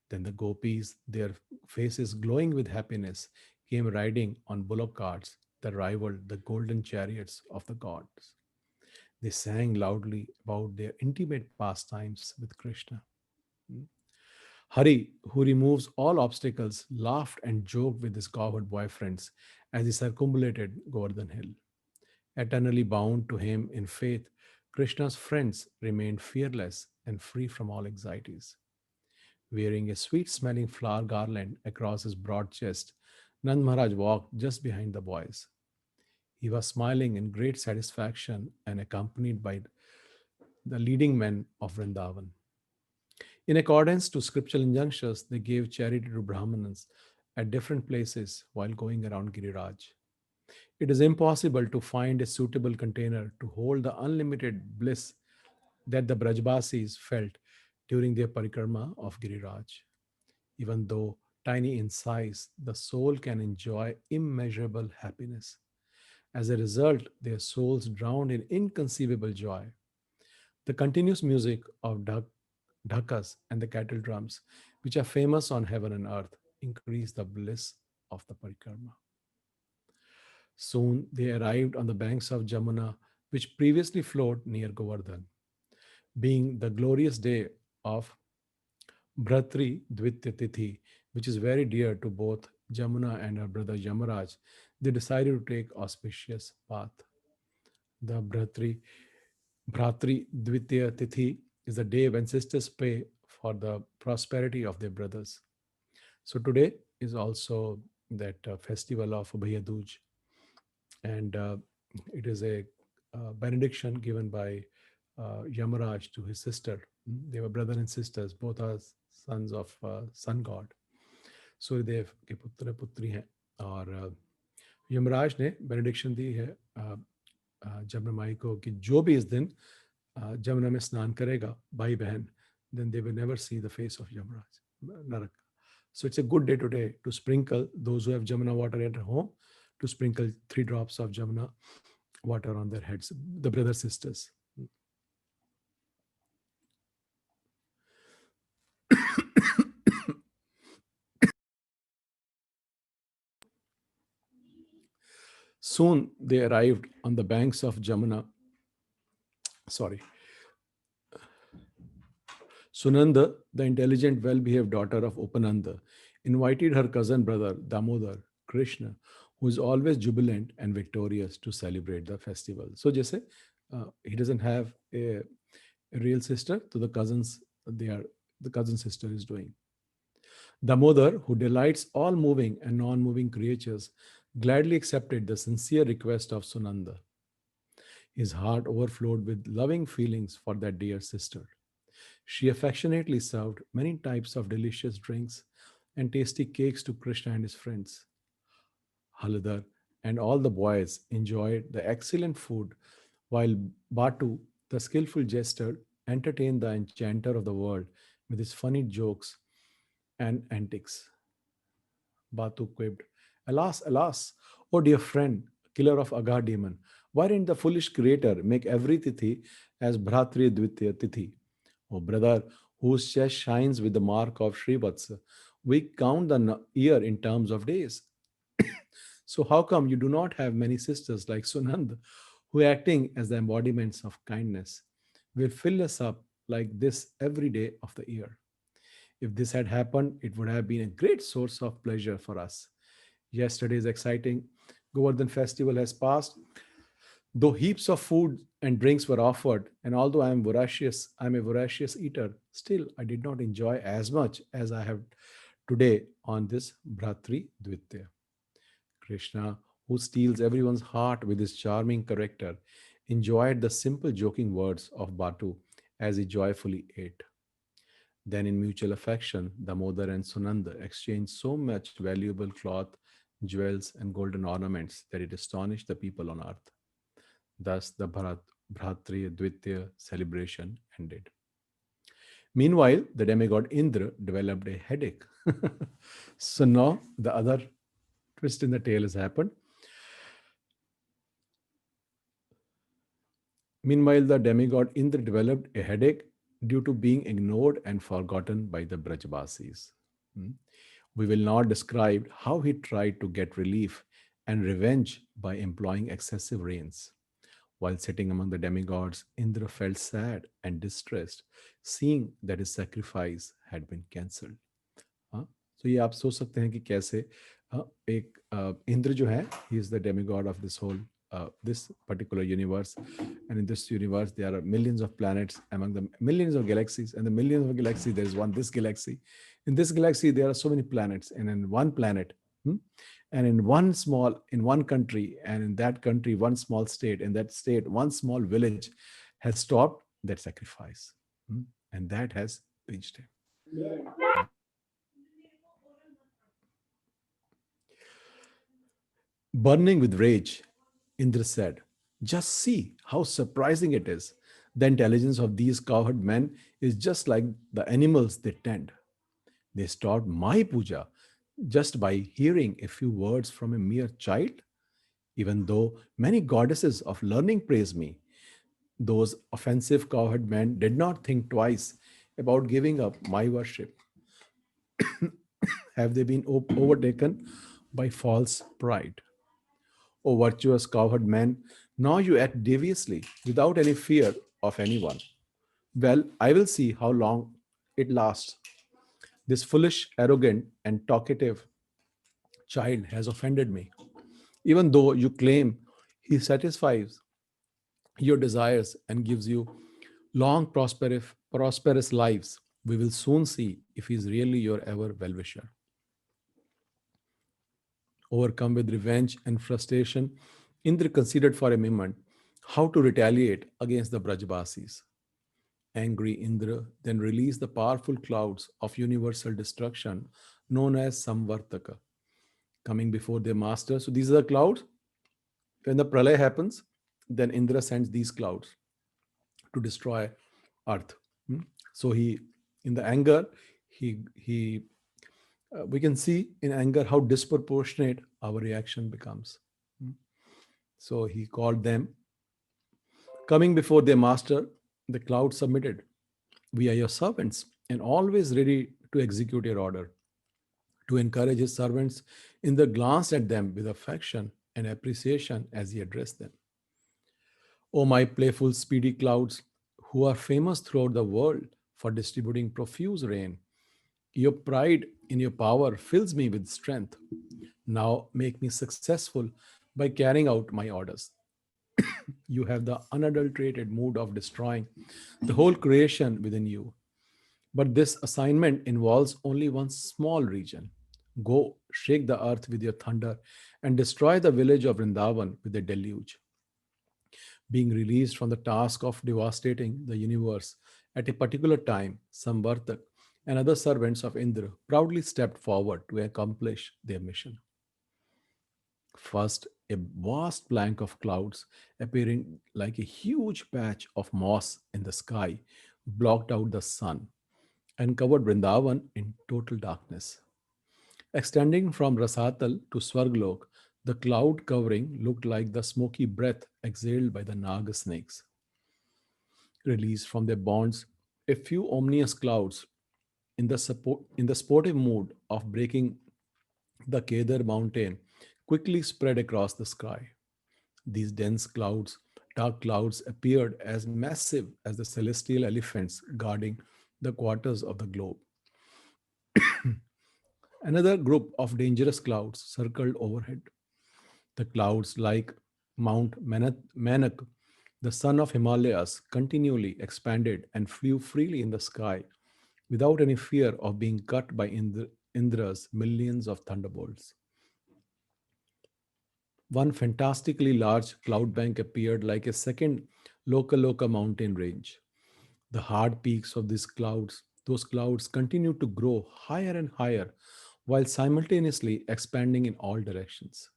Then the gopis, their faces glowing with happiness, came riding on bullock carts that rivaled the golden chariots of the gods. They sang loudly about their intimate pastimes with Krishna. Hari, who removes all obstacles, laughed and joked with his cowherd boyfriends as he circumambulated Govardhan Hill. Eternally bound to him in faith, Krishna's friends remained fearless and free from all anxieties. Wearing a sweet smelling flower garland across his broad chest, Nand Maharaj walked just behind the boys. He was smiling in great satisfaction and accompanied by the leading men of Vrindavan. In accordance to scriptural injunctions, they gave charity to Brahmanas at different places while going around Giriraj. It is impossible to find a suitable container to hold the unlimited bliss that the Brajbasis felt during their parikrama of Giriraj. Even though tiny in size, the soul can enjoy immeasurable happiness. As a result, their souls drowned in inconceivable joy. The continuous music of dhakas and the cattle drums, which are famous on heaven and earth, increase the bliss of the parikrama. Soon they arrived on the banks of Jamuna, which previously flowed near Govardhan. Being the glorious day of Bhratri Dvitya Tithi, which is very dear to both Jamuna and her brother Yamaraj, they decided to take auspicious path. The Bhratri Dvitya Tithi is the day when sisters pray for the prosperity of their brothers. So today is also that festival of Abhaya Dooj, and it is a benediction given by Yamaraj to his sister. They were brother and sisters, both are sons of sun god. Suryadev के पुत्र पुत्री हैं, और यमराज ने benediction दी है जमुना माई को कि जो भी इस दिन जमुना में स्नान करेगा भाई बहन, then they will never see the face of Yamaraj, Narak. So it's a good day today to sprinkle those who have Jamuna water at home, to sprinkle 3 drops of Jamuna water on their heads, the brothers sisters. Soon they arrived on the banks of Jamuna. Sorry. Sunanda, the intelligent, well behaved daughter of Upananda, invited her cousin brother Damodar, Krishna, who is always jubilant and victorious, to celebrate the festival. So, just say he doesn't have a real sister, so they are the cousin sister is doing. Damodar, who delights all moving and non moving creatures, gladly accepted the sincere request of Sunanda. His heart overflowed with loving feelings for that dear sister. She affectionately served many types of delicious drinks and tasty cakes to Krishna and his friends. Haladar and all the boys enjoyed the excellent food, while Batu, the skillful jester, entertained the enchanter of the world with his funny jokes and antics. Batu quipped, "Alas, alas, oh dear friend, killer of Aga demon, why didn't the foolish creator make every Tithi as Bhratri Dvitya Tithi? Oh brother, whose chest shines with the mark of Srivatsa, we count the year in terms of days. So how come you do not have many sisters like Sunand, who acting as the embodiments of kindness, will fill us up like this every day of the year? If this had happened, it would have been a great source of pleasure for us. Yesterday's exciting Govardhan festival has passed, though heaps of food and drinks were offered, and although I am a voracious eater, still I did not enjoy as much as I have today on this Bhratri Dvitya. Krishna, who steals everyone's heart with his charming character, enjoyed the simple joking words of Batu as he joyfully ate. Then, in mutual affection, Damodar and Sunanda exchanged so much valuable cloth, jewels, and golden ornaments that it astonished the people on earth. Thus, the Bhratri Dvitya celebration ended. Meanwhile, the demigod Indra developed a headache. So now the other twist in the tale has happened. Meanwhile, the demigod Indra developed a headache due to being ignored and forgotten by the Brajbasis. Hmm. We will not describe how he tried to get relief and revenge by employing excessive rains. While sitting among the demigods, Indra felt sad and distressed, seeing that his sacrifice had been cancelled. हाँ, तो ये आप सोच सकते हैं कि कैसे एक इंद्र जो है, he is the demigod of this whole this particular universe, and in this universe there are millions of planets among the millions of galaxies, and the millions of galaxies there is this galaxy. In this galaxy there are so many planets, and in one planet, and in one country, and in that country one small state, in that state one small village has stopped that sacrifice, and that has reached him. Burning with rage, Indra said, "Just see how surprising it is. The intelligence of these cowherd men is just like the animals they tend. They stopped my puja just by hearing a few words from a mere child. Even though many goddesses of learning praise me, those offensive cowherd men did not think twice about giving up my worship. Have they been overtaken by false pride? O virtuous cowherd man, now you act deviously without any fear of anyone. Well, I will see how long it lasts. This foolish, arrogant, and talkative child has offended me. Even though you claim he satisfies your desires and gives you long, prosperous lives, we will soon see if he is really your ever well wisher." Overcome with revenge and frustration, Indra considered for a moment how to retaliate against the Brajbasis. Angry Indra then released the powerful clouds of universal destruction known as Samvartaka, coming before their master. So these are the clouds. When the pralay happens, then Indra sends these clouds to destroy earth. So in the anger, he we can see in anger how disproportionate our reaction becomes. So he called them. Coming before their master, the cloud submitted, "We are your servants and always ready to execute your order." To encourage his servants, Indra glanced at them with affection and appreciation as he addressed them. "O my playful, speedy clouds, who are famous throughout the world for distributing profuse rain. Your pride in your power fills me with strength. Now make me successful by carrying out my orders. You have the unadulterated mood of destroying the whole creation within you. But this assignment involves only one small region. Go, shake the earth with your thunder, and destroy the village of Vrindavan with a deluge. Being released from the task of devastating the universe at a particular time, Samvartak and other servants of Indra proudly stepped forward to accomplish their mission. First, a vast blank of clouds, appearing like a huge patch of moss in the sky, blocked out the sun and covered Vrindavan in total darkness. Extending from Rasatal to Swarglok, the cloud covering looked like the smoky breath exhaled by the Naga snakes. Released from their bonds, a few ominous clouds in the sportive mood of breaking the Kedar mountain quickly spread across the sky. These dense clouds, dark clouds, appeared as massive as the celestial elephants guarding the quarters of the globe. Another group of dangerous clouds circled overhead. The clouds, like Manak, the son of Himalayas, continually expanded and flew freely in the sky without any fear of being cut by Indra's millions of thunderbolts. One fantastically large cloud bank appeared like a second Loka mountain range. The hard peaks of those clouds continued to grow higher and higher while simultaneously expanding in all directions.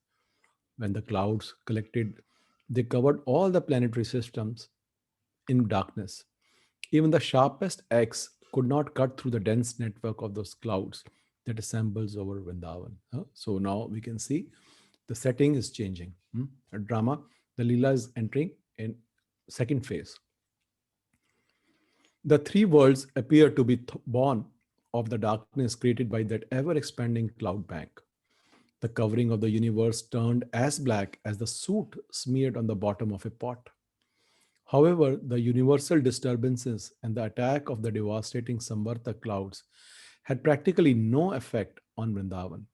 When the clouds collected, they covered all the planetary systems in darkness. Even the sharpest axe could not cut through the dense network of those clouds that assembles over Vrindavan. So now we can see the setting is changing. A drama, the Leela is entering in second phase. The three worlds appear to be born of the darkness created by that ever expanding cloud bank. The covering of the universe turned as black as the soot smeared on the bottom of a pot. However, the universal disturbances and the attack of the devastating Samvarta clouds had practically no effect on Vrindavan,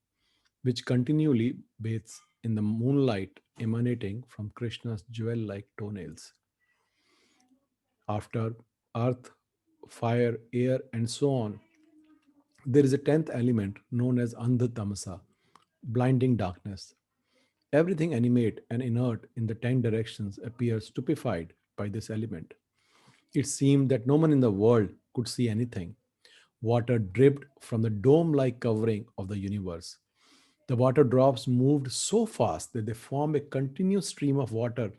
which continually bathes in the moonlight emanating from Krishna's jewel like toenails. After earth, fire, air, and so on, there is a tenth element known as Andha Tamasa, blinding darkness. Everything animate and inert in the 10 directions appears stupefied by this element. It seemed that no one in the world could see anything. Water dripped from the dome like covering of the universe. The water drops moved so fast that they formed a continuous stream of water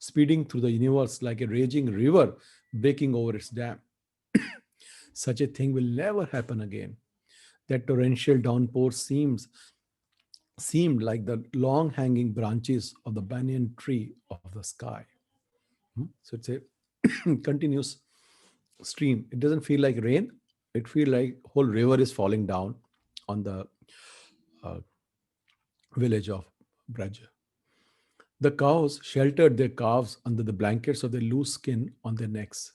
speeding through the universe like a raging river breaking over its dam. Such a thing will never happen again. That torrential downpour seemed like the long hanging branches of the banyan tree of the sky. So it's a continuous stream. It doesn't feel like rain. It feels like whole river is falling down on the uh, village of Braj. The cows sheltered their calves under the blankets of the loose skin on their necks.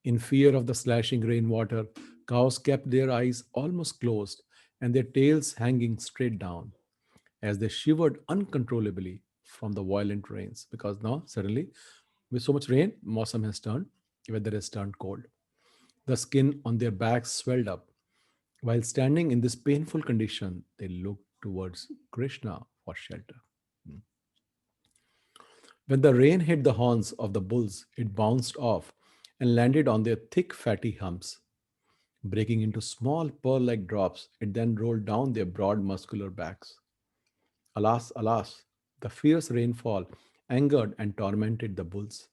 In fear of the slashing rainwater, cows kept their eyes almost closed and their tails hanging straight down as they shivered uncontrollably from the violent rains. Because now, suddenly, with so much rain, Mosam has turned, weather has turned cold. The skin on their backs swelled up. While standing in this painful condition, they looked towards Krishna for shelter. When the rain hit the horns of the bulls, it bounced off and landed on their thick, fatty humps. Breaking into small pearl like drops, it then rolled down their broad, muscular backs. Alas, alas, the fierce rainfall angered and tormented the bulls.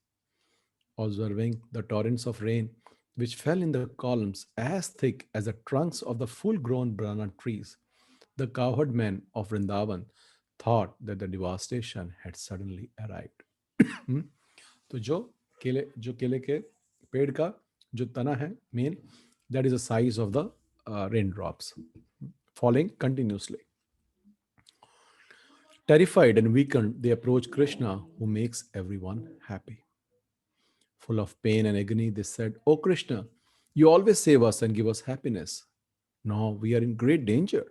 Observing the torrents of rain, which fell in the columns as thick as the trunks of the full grown banana trees, the cowherd men of Vrindavan thought that the devastation had suddenly arrived. तो जो केले के पेड़ का जो तना है main that is the size of the raindrops falling continuously. Terrified and weakened, they approach Krishna, who makes everyone happy. Full of pain and agony, they said, "O Krishna, You always save us and give us happiness. Now we are in great danger.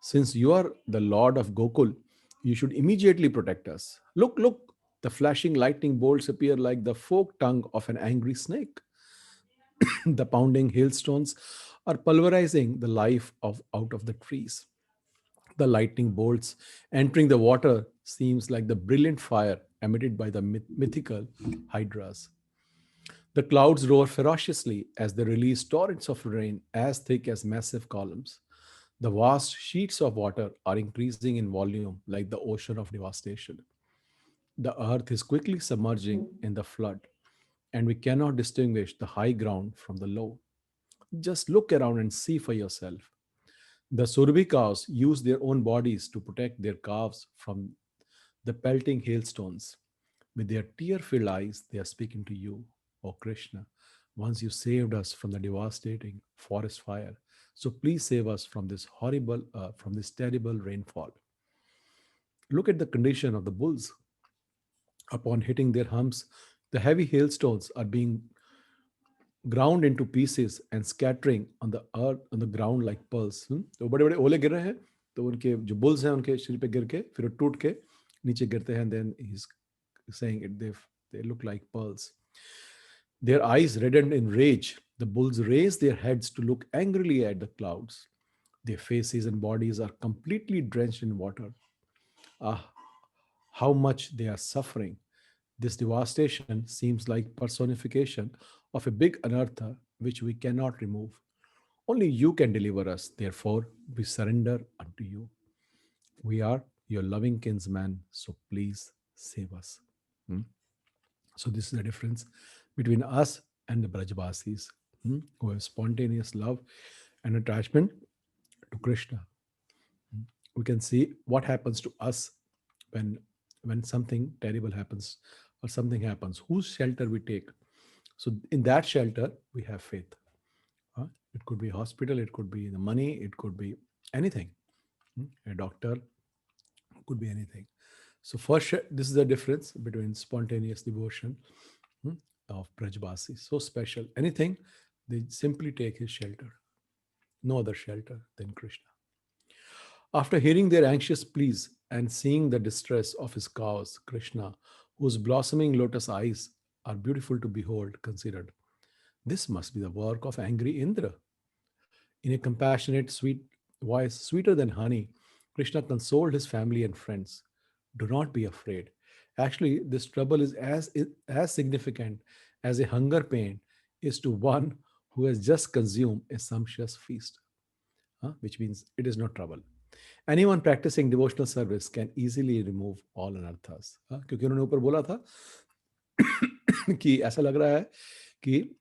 Since you are the Lord of Gokul, you should immediately protect us. Look, look, the flashing lightning bolts appear like the forked tongue of an angry snake. The pounding hailstones are pulverizing the life of out of the trees. The lightning bolts entering the water seems like the brilliant fire emitted by the mythical hydras. The clouds roar ferociously as they release torrents of rain as thick as massive columns. The vast sheets of water are increasing in volume like the ocean of devastation. The earth is quickly submerging in the flood, and we cannot distinguish the high ground from the low. Just look around and see for yourself. The Surabhi cows use their own bodies to protect their calves from the pelting hailstones. With their tear filled eyes, they are speaking to you, O Krishna. Once you saved us from the devastating forest fire, so please save us from this terrible rainfall. Look at the condition of the bulls. Upon hitting their humps, the heavy hailstones are being ground into pieces and scattering on the earth on the ground like pearls. तो बड़े बड़े ओले गिर रहे हैं, तो उनके जो बुल्स हैं उनके शरीर पे गिर के फिर वो टूट के नीचे गिरते हैं. Then he's saying it they look like pearls. Their eyes reddened in rage. The bulls raise their heads to look angrily at the clouds. Their faces and bodies are completely drenched in water. Ah, how much they are suffering. This devastation seems like personification of a big anartha which we cannot remove. Only you can deliver us. Therefore, we surrender unto you. We are your loving kinsman, so please save us. Hmm? So, this is the difference between us and the Brajbasis, who have spontaneous love and attachment to Krishna. We can see what happens to us when something terrible happens or something happens, whose shelter we take. So in that shelter we have faith. It could be hospital, it could be the money, it could be anything. A doctor, could be anything. So first, this is the difference between spontaneous devotion of Brajbasi. So special. Anything, they simply take his shelter. No other shelter than Krishna. After hearing their anxious pleas and seeing the distress of his cows, Krishna, whose blossoming lotus eyes are beautiful to behold, considered, this must be the work of angry Indra. In a compassionate, sweet voice, sweeter than honey, Krishna consoled his family and friends. Do not be afraid. Actually, this trouble is as significant as a hunger pain is to one who has just consumed a sumptuous feast. Which means it is not trouble. Anyone practicing devotional service can easily remove all anarthas. क्योंकि उन्होंने ऊपर बोला था कि ऐसा लग रहा है कि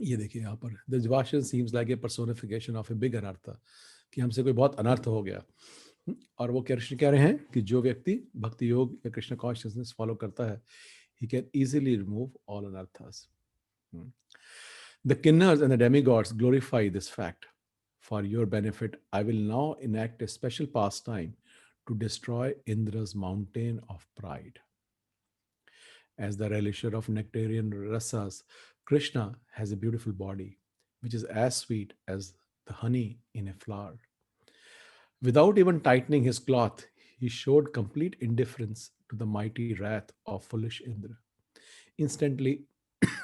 ये देखिए यहाँ पर the devotion seems like a personification of a big अनर्थ, कि हमसे कोई बहुत अनर्थ हो गया. और वो कृष्ण कह रहे हैं कि जो व्यक्ति भक्ति योग या कृष्ण कॉन्शियसनेस फॉलो करता है, he can easily remove all anarthas. The kinnars and the demigods glorify this fact. For your benefit, I will now enact a special pastime to destroy Indra's mountain of pride. As the relisher of nectarian rasas, Krishna has a beautiful body, which is as sweet as the honey in a flower. Without even tightening his cloth, he showed complete indifference to the mighty wrath of foolish Indra. Instantly,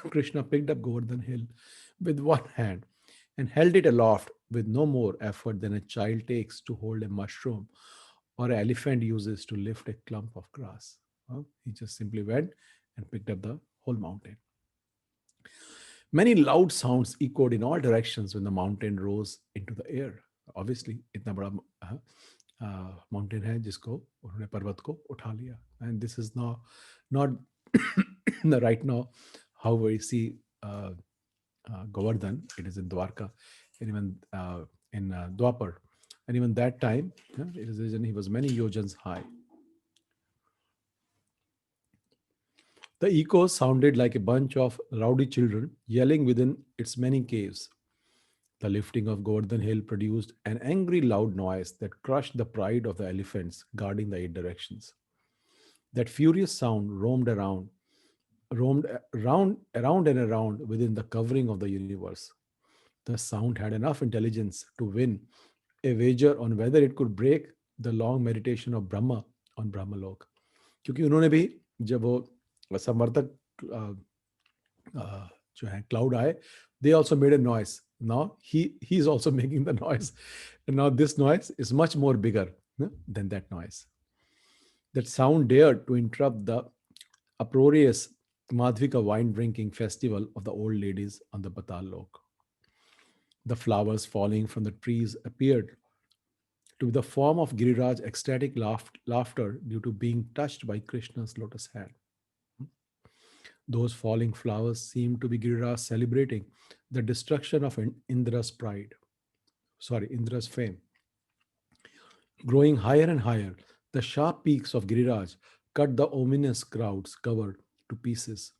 Krishna picked up Govardhan Hill with one hand and held it aloft with no more effort than a child takes to hold a mushroom or an elephant uses to lift a clump of grass. He just simply went and picked up the whole mountain. Many loud sounds echoed in all directions when the mountain rose into the air. Obviously, इतना बड़ा mountain है जिसको उन्होंने पर्वत को उठा लिया. And this is not right now how we see Govardhan. It is in Dwarka, and even in Dwapar, and even that time, he was many yojans high. The echoes sounded like a bunch of rowdy children yelling within its many caves. The lifting of Govardhan Hill produced an angry, loud noise that crushed the pride of the elephants guarding the 8 directions. That furious sound roamed around and around within the covering of the universe. The sound had enough intelligence to win a wager on whether it could break the long meditation of Brahma on Brahmalok. क्योंकि उन्होंने भी जब वो समर्थक जो है cloud आए, they also made a noise. Now he is also making the noise, and now this noise is much more bigger than that noise. That sound dared to interrupt the uproarious Madhvika wine drinking festival of the old ladies on the Patal Lok. The flowers falling from the trees appeared to be the form of Giriraj ecstatic laughter due to being touched by Krishna's lotus hand. Those falling flowers seemed to be Giriraj celebrating the destruction of Indra's Indra's fame. Growing higher and higher, the sharp peaks of Giriraj cut the ominous crowd's cover to pieces.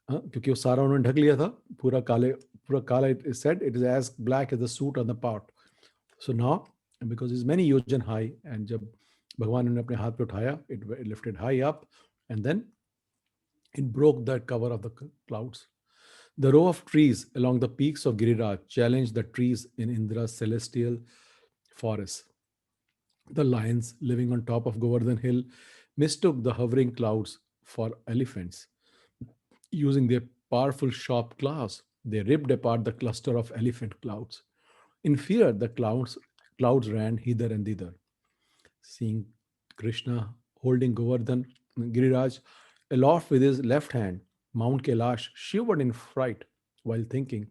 क्योंकि वो सारा उन्होंने ढक लिया था, पूरा काला, it said it is as black as the soot on the pot. So now, because it's many yojan high, and जब भगवान ने अपने हाथ पे उठाया, it lifted high up, and then it broke the cover of the clouds. The row of trees along the peaks of Giriraj challenged the trees in Indra's celestial forests. The lions living on top of Govardhan Hill mistook the hovering clouds for elephants. Using their powerful sharp claws, they ripped apart the cluster of elephant clouds. In fear, the clouds ran hither and thither. Seeing Krishna holding Govardhan Giriraj aloft with his left hand, Mount Kailash shivered in fright while thinking,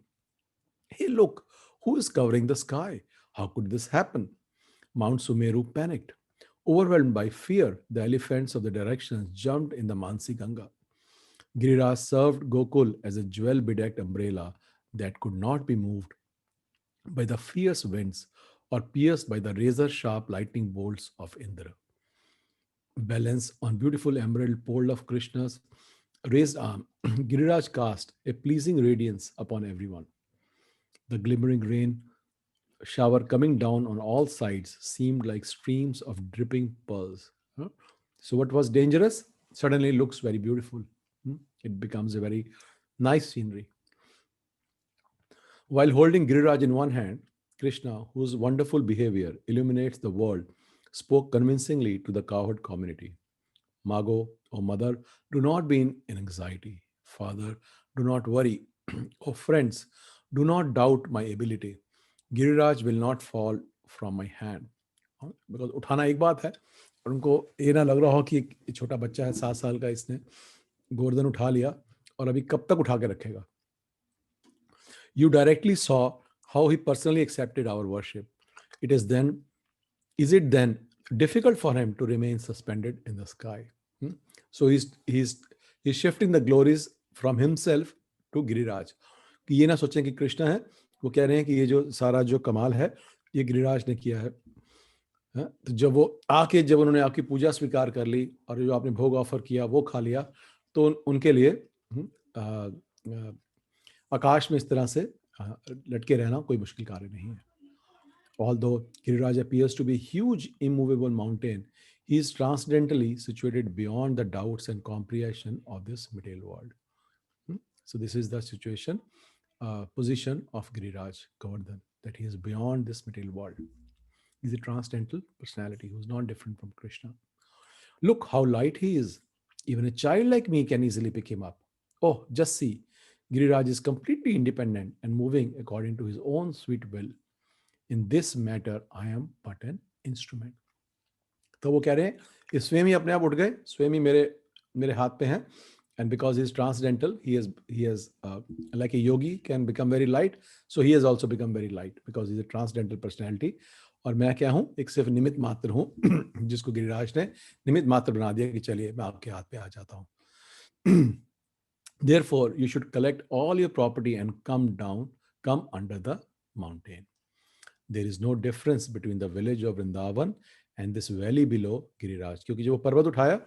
"Hey, look, who is covering the sky? How could this happen?" Mount Sumeru panicked. Overwhelmed by fear, the elephants of the directions jumped in the Mansi Ganga. Giriraj served Gokul as a jewel bedecked umbrella that could not be moved by the fierce winds or pierced by the razor sharp lightning bolts of Indra. Balanced on beautiful emerald pole of Krishna's raised arm, Giriraj cast a pleasing radiance upon everyone. The glimmering rain shower coming down on all sides seemed like streams of dripping pearls. So, what was dangerous suddenly looks very beautiful. It becomes a very nice scenery. While holding Giriraj in one hand, Krishna, whose wonderful behavior illuminates the world, spoke convincingly to the cowherd community. Mago, O mother, do not be in anxiety. Father, do not worry. O friends, do not doubt my ability. Giriraj will not fall from my hand. Because उठाना एक बात है, और उनको ये ना लग रहा हो कि एक छोटा बच्चा है 7 साल का, इसने गोवर्धन उठा लिया और अभी कब तक उठा के रखेगा. You directly saw how he personally accepted our worship. Is it then difficult for him to remain suspended in the sky? So he's shifting the glories from himself to Giriraj. कि ये ना सोचें कि कृष्ण है, वो कह रहे हैं कि ये जो सारा जो कमाल है ये गिरिराज ने किया है. तो जब वो आके जब उन्होंने आपकी पूजा स्वीकार कर ली और जो आपने भोग ऑफर किया वो खा लिया, तो उनके लिए आकाश में इस तरह से लटके रहना कोई मुश्किल कार्य नहीं है. Although Giriraj appears to be a huge immovable mountain, he is transcendentally situated beyond the doubts and comprehension of this material world. So this is the position of Giriraj Govardhan, that he is beyond this material world. He is a transcendental personality who is not different from Krishna. Look how light he is. Even a child like me can easily pick him up. Oh, just see. Giriraj is completely independent and moving according to his own sweet will. In this matter, I am but an instrument. तो वो कह रहे हैं कि स्वयं ही अपने आप उठ गए, स्वयं ही मेरे हाथ पे हैं. And because he is transcendental, he has like a yogi can become very light, so he has also become very light because he is a transcendental personality. और मैं क्या हूँ, एक सिर्फ निमित्त मात्र हूँ, जिसको गिरिराज ने निमित्त मात्र बना दिया कि चलिए मैं आपके हाथ पे आ जाता हूँ. Therefore, you should collect all your property and come under the mountain. There is no difference between the village of Vrindavan and this valley below Giriraj. क्योंकि जब वो पर्वत उठाया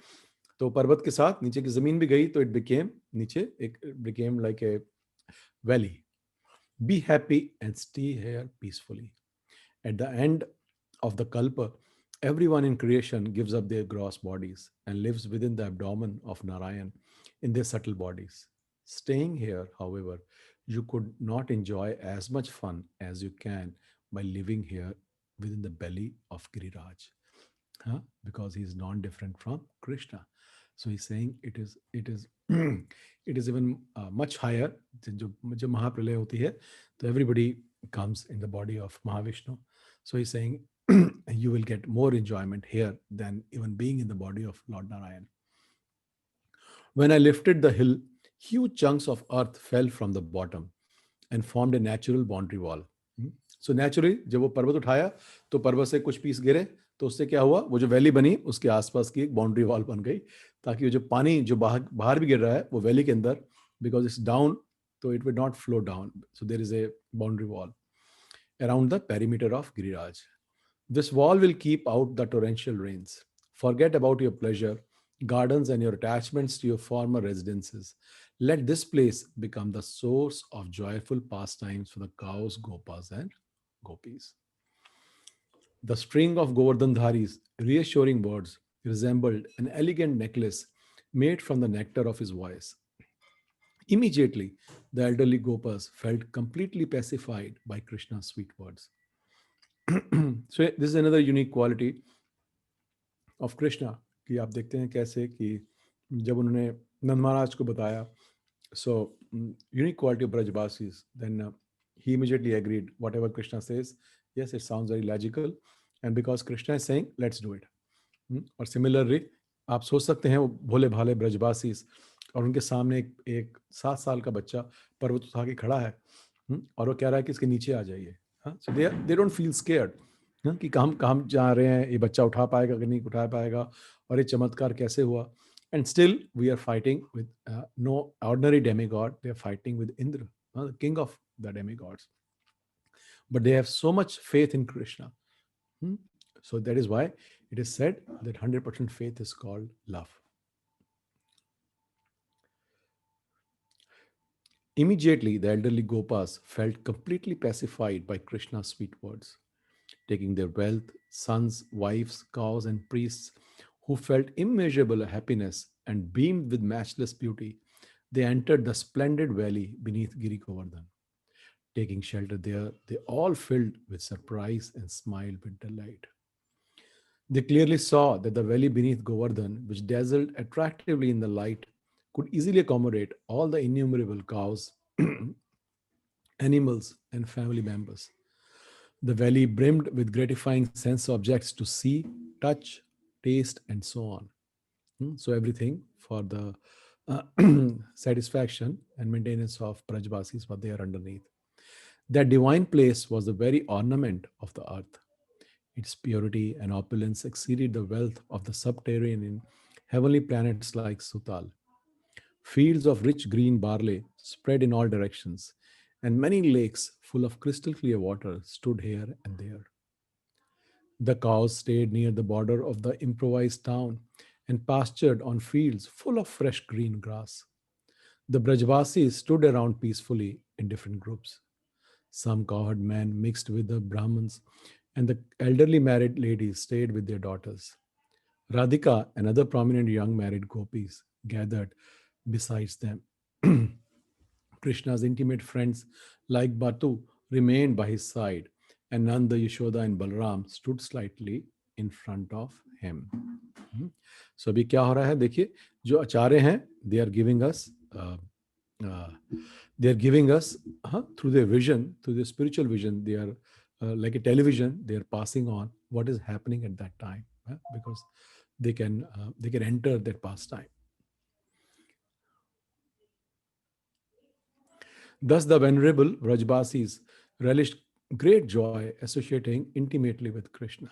तो पर्वत के साथ नीचे की जमीन भी गई, तो it became like a valley. Be happy and stay here peacefully. At the end of the kalpa, everyone in creation gives up their gross bodies and lives within the abdomen of Narayan in their subtle bodies. Staying here, however, you could not enjoy as much fun as you can by living here within the belly of Giriraj, huh? Because he is non-different from Krishna. So he's saying it is it is even much higher. जब महाप्रलय होती है, तो everybody comes in the body of Mahavishnu. So he's saying you will get more enjoyment here than even being in the body of Lord Narayan. When I lifted the hill, huge chunks of earth fell from the bottom and formed a natural boundary wall. So naturally, जब वो पर्वत उठाया तो पर्वत से कुछ piece गिरे, तो उससे क्या हुआ, वो जो वैली बनी उसके आसपास की एक बाउंड्री वॉल बन गई, ताकि वो जो पानी जो बाहर बाहर भी गिर रहा है वो वैली के अंदर, बिकॉज इट्स डाउन, तो it will not flow down, so there is a boundary wall around the perimeter of Giriraj. This wall will keep out the torrential rains. Forget about your pleasure, gardens, and your attachments to your former residences. Let this place become the source of joyful pastimes for the cows, gopas, and gopis. The string of Govardhandhari's reassuring words resembled an elegant necklace made from the nectar of his voice. Immediately, the elderly gopas felt completely pacified by Krishna's sweet words. So this is another unique quality of Krishna, कि आप देखते हैं कैसे कि जब उन्होंने नंद महाराज को बताया, so unique quality of Brajbasis, then he immediately agreed whatever Krishna says. Yes, it sounds very logical, and because Krishna is saying, let's do it. और similarly, आप सोच सकते हैं वो भोले भाले ब्रजबासीस और उनके सामने एक 7 साल का बच्चा पर्वत उठा के खड़ा है, और वो कह रहा है कि इसके नीचे आ जाइए. So they don't feel scared, कि काम जा रहे हैं, ये बच्चा उठा पाएगा कि नहीं उठा पाएगा, और ये चमत्कार कैसे हुआ. And still we are fighting with no ordinary demigod. They are fighting with Indra, the king of the demigods. But they have so much faith in Krishna. So that is why it is said that 100% faith is called love. Immediately, the elderly Gopas felt completely pacified by Krishna's sweet words. Taking their wealth, sons, wives, cows, and priests who felt immeasurable happiness and beamed with matchless beauty, they entered the splendid valley beneath Giri Govardhan. Taking shelter there, they all filled with surprise and smiled with delight. They clearly saw that the valley beneath Govardhan, which dazzled attractively in the light, could easily accommodate all the innumerable cows, animals, and family members. The valley brimmed with gratifying sense objects to see, touch, taste, and so on. So everything for the uh, satisfaction and maintenance of Brajbasis what they are underneath. That divine place was the very ornament of the earth. Its purity and opulence exceeded the wealth of the subterranean heavenly planets like Sutal. Fields of rich green barley spread in all directions, and many lakes full of crystal clear water stood here and there. The cows stayed near the border of the improvised town and pastured on fields full of fresh green grass. The Brajvasis stood around peacefully in different groups. Some cowherd men mixed with the Brahmins, and the elderly married ladies stayed with their daughters. Radhika and other prominent young married gopis gathered besides them. Krishna's intimate friends like Batu remained by his side, and Nanda, Yashoda, and Balram stood slightly in front of him. So अभी क्या हो रहा है, देखिए जो आचार्य हैं, they are giving us through their vision, through their spiritual vision, they are like a television, they are passing on what is happening at that time, because they can enter that pastime. Thus, the venerable Rajbasis relished great joy associating intimately with Krishna.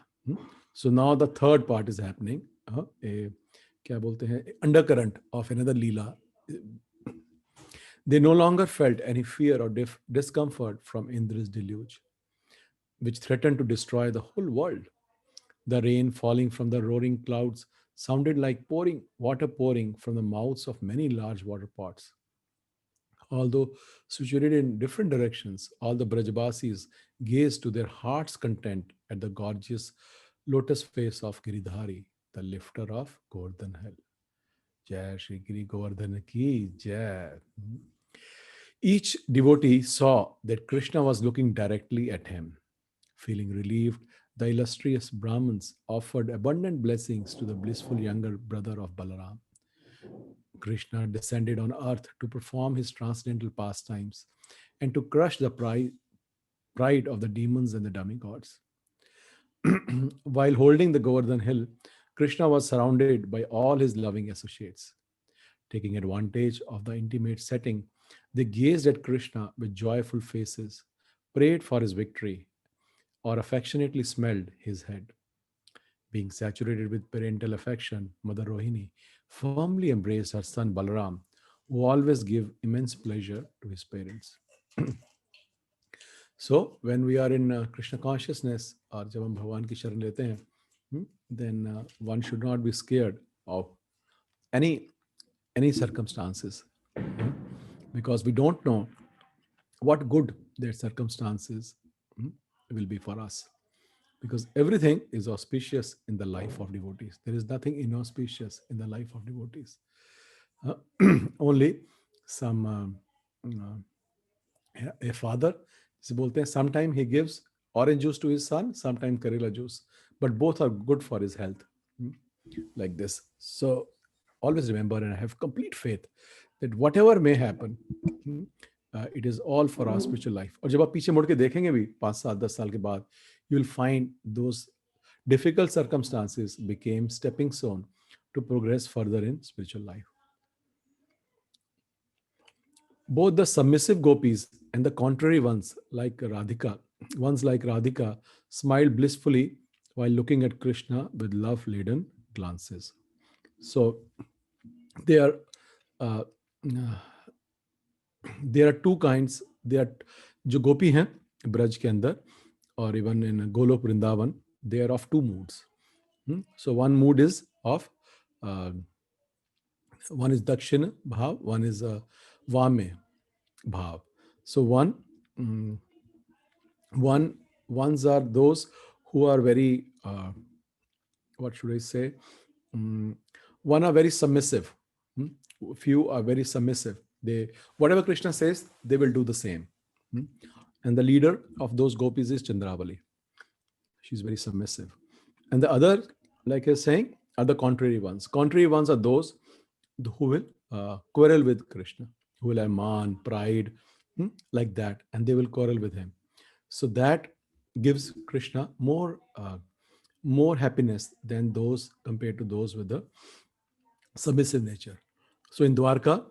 So now the third part is happening. क्या बोलते हैं, undercurrent of another Leela. They no longer felt any fear or discomfort from Indra's deluge, which threatened to destroy the whole world. The rain falling from the roaring clouds sounded like water pouring from the mouths of many large water pots. Although situated in different directions, all the Brajbasis gazed to their heart's content at the gorgeous lotus face of Giridhari, the lifter of Govardhan Hill. Jai Shri Giri Govardhan Ki Jai. Each devotee saw that Krishna was looking directly at him. Feeling relieved, the illustrious Brahmins offered abundant blessings to the blissful younger brother of Balaram. Krishna descended on earth to perform his transcendental pastimes and to crush the pride of the demons and the demigods. While holding the Govardhan hill, Krishna was surrounded by all his loving associates. Taking advantage of the intimate setting, they gazed at Krishna with joyful faces, prayed for his victory, or affectionately smelled his head. Being saturated with parental affection, Mother Rohini firmly embraced her son Balaram, who always gave immense pleasure to his parents. So, when we are in Krishna consciousness, और जब हम भगवान की शरण लेते हैं, then one should not be scared of any circumstances, because we don't know what good their circumstances will be for us. Because everything is auspicious in the life of devotees. There is nothing inauspicious in the life of devotees. Only some a father, जिसे बोलते हैं, sometime he gives orange juice to his son, sometime Karela juice, but both are good for his health, like this. So always remember, and I have complete faith that whatever may happen, it is all for our spiritual life. और जब आप पीछे मुड़ के देखेंगे भी 5 साल 10 साल के बाद, you will find those difficult circumstances became stepping stone to progress further in spiritual life. Both the submissive gopis and the contrary ones like Radhika smiled blissfully while looking at Krishna with love-laden glances. So there are two kinds. There are जो गोपी हैं ब्रज के अंदर और even in Golok Vrindavan, they are of two moods. So one mood is of one is Dakshina Bhav, one is Vame Bhav. So ones are those who are very what should I say? One are very submissive. Few are very submissive. They whatever Krishna says, they will do the same. And the leader of those gopis is Chandravali. She's very submissive. And the other, like I was saying, are the contrary ones. Contrary ones are those who will quarrel with Krishna, who will have man, pride, like that, and they will quarrel with him. So that gives Krishna more happiness than those compared to those with the submissive nature. So in Dwarka,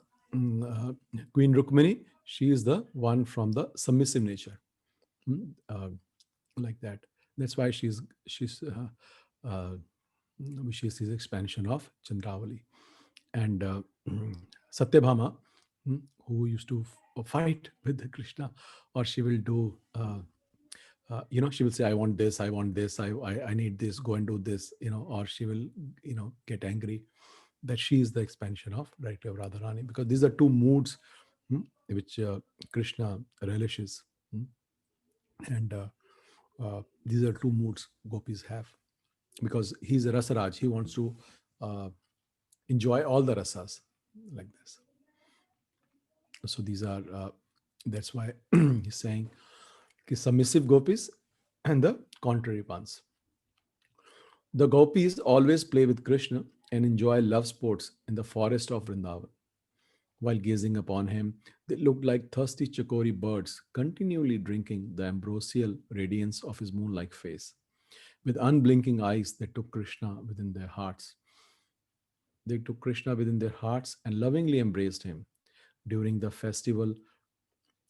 Queen Rukmini, she is the one from the submissive nature, like that. That's why she's his expansion of Chandravali. And Satyabhama, who used to fight with Krishna, or she will do, she will say, I want this, I need this, go and do this, or she will, get angry that she is the expansion of directly of Radharani, because these are two moods which Krishna relishes. And these are two moods gopis have, because he's a Rasaraj. He wants to enjoy all the rasas like this. So these are, that's why he's saying submissive gopis and the contrary ones. The gopis always play with Krishna and enjoy love sports in the forest of Vrindavan. While gazing upon him, they looked like thirsty chakori birds continually drinking the ambrosial radiance of his moon-like face. With unblinking eyes, they took Krishna within their hearts. They took Krishna within their hearts and lovingly embraced him. During the festival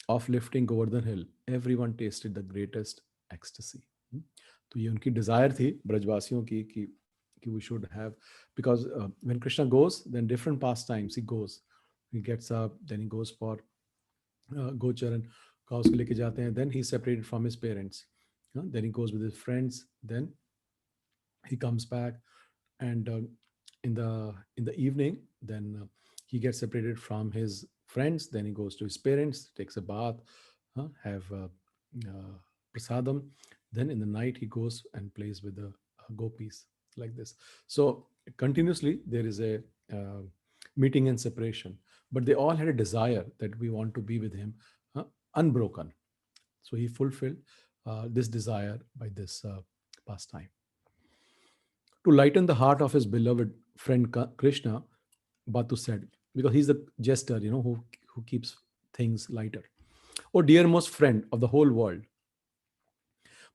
of lifting Govardhan Hill, everyone tasted the greatest ecstasy. तो ये उनकी desire थी ब्रजवासियों की कि we should have, because when Krishna goes, then different pastimes he goes. He gets up, then he goes for Gocharan, cows को लेके जाते हैं, then he's separated from his parents. Then he goes with his friends, then he comes back, and in the evening, then he gets separated from his friends, then he goes to his parents, takes a bath, have prasadam, then in the night he goes and plays with the gopis, like this. So continuously there is a meeting and separation. but they all had a desire that we want to be with him unbroken. So he fulfilled this desire by this pastime. To lighten the heart of his beloved friend Krishna, Batu said, because he's the jester, who keeps things lighter. Oh, dear most friend of the whole world,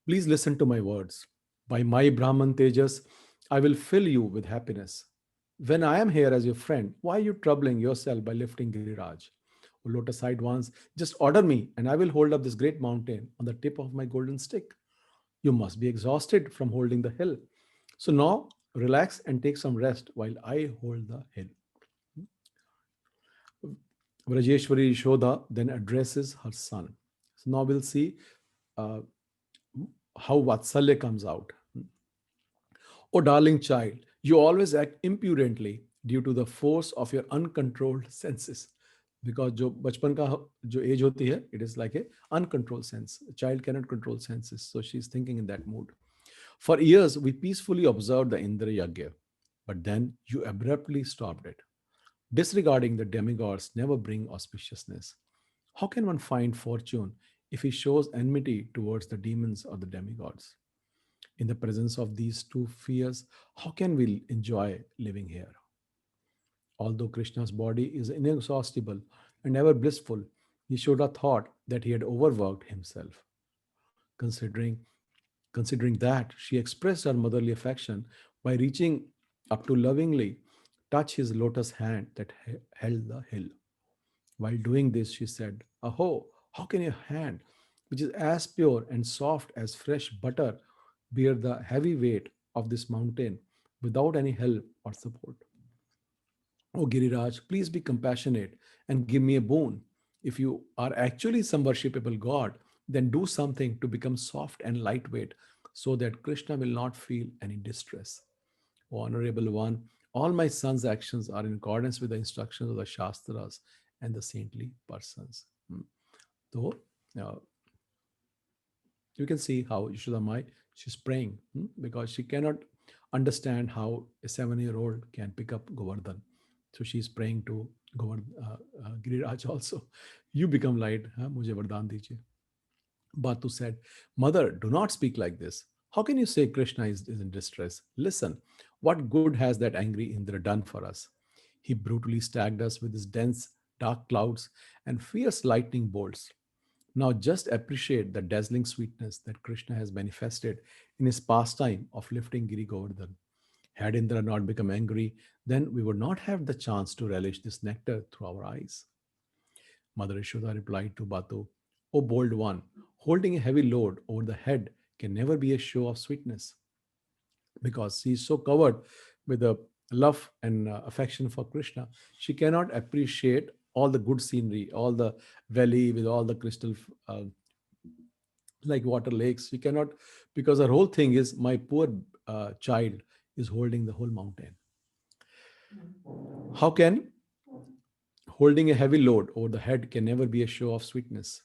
please listen to my words. By my Brahman Tejas, I will fill you with happiness. When I am here as your friend, why are you troubling yourself by lifting Giriraj? O lotus-eyed ones, just order me and I will hold up this great mountain on the tip of my golden stick. You must be exhausted from holding the hill. So now relax and take some rest while I hold the hill. Vrajeshwari Yashoda then addresses her son. So now we'll see uh, how Vatsalya comes out. Oh, darling child, you always act impudently due to the force of your uncontrolled senses. Because जो बचपन का जो age होती है, it is like a uncontrolled sense. A child cannot control senses, so she's thinking in that mood. For years, we peacefully observed the Indra Yagya, but then you abruptly stopped it. Disregarding the demigods never bring auspiciousness. How can one find fortune if he shows enmity towards the demons or the demigods? In the presence of these two fears, how can we enjoy living here? Although Krishna's body is inexhaustible and ever blissful, Yashoda thought that he had overworked himself. Considering, considering that, she expressed her motherly affection by reaching up to lovingly touch his lotus hand that held the hill. While doing this, she said, Aho, how can your hand, which is as pure and soft as fresh butter, bear the heavy weight of this mountain without any help or support? Oh Giriraj, please be compassionate and give me a boon. If you are actually some worshipable God, then do something to become soft and lightweight so that Krishna will not feel any distress. O Honorable One, all my son's actions are in accordance with the instructions of the Shastras and the saintly persons. So, uh, you can see how Yashoda Mai, she's praying because she cannot understand how a 7-year-old can pick up Govardhan. So she's praying to Giriraj also. You become light, mujhe vardhan dijiye. Batu said, Mother, do not speak like this. How can you say Krishna is in distress? Listen, what good has that angry Indra done for us? He brutally stacked us with his dense, dark clouds and fierce lightning bolts. Now just appreciate the dazzling sweetness that Krishna has manifested in his pastime of lifting Giri Govardhan. Had Indra not become angry, then we would not have the chance to relish this nectar through our eyes. Mother Yashoda replied to Batu, O bold one, holding a heavy load over the head can never be a show of sweetness because she is so covered with the love and affection for Krishna, she cannot appreciate all the good scenery, all the valley with all the crystal like water lakes. She cannot, because her whole thing is my poor child is holding the whole mountain. How can holding a heavy load over the head can never be a show of sweetness?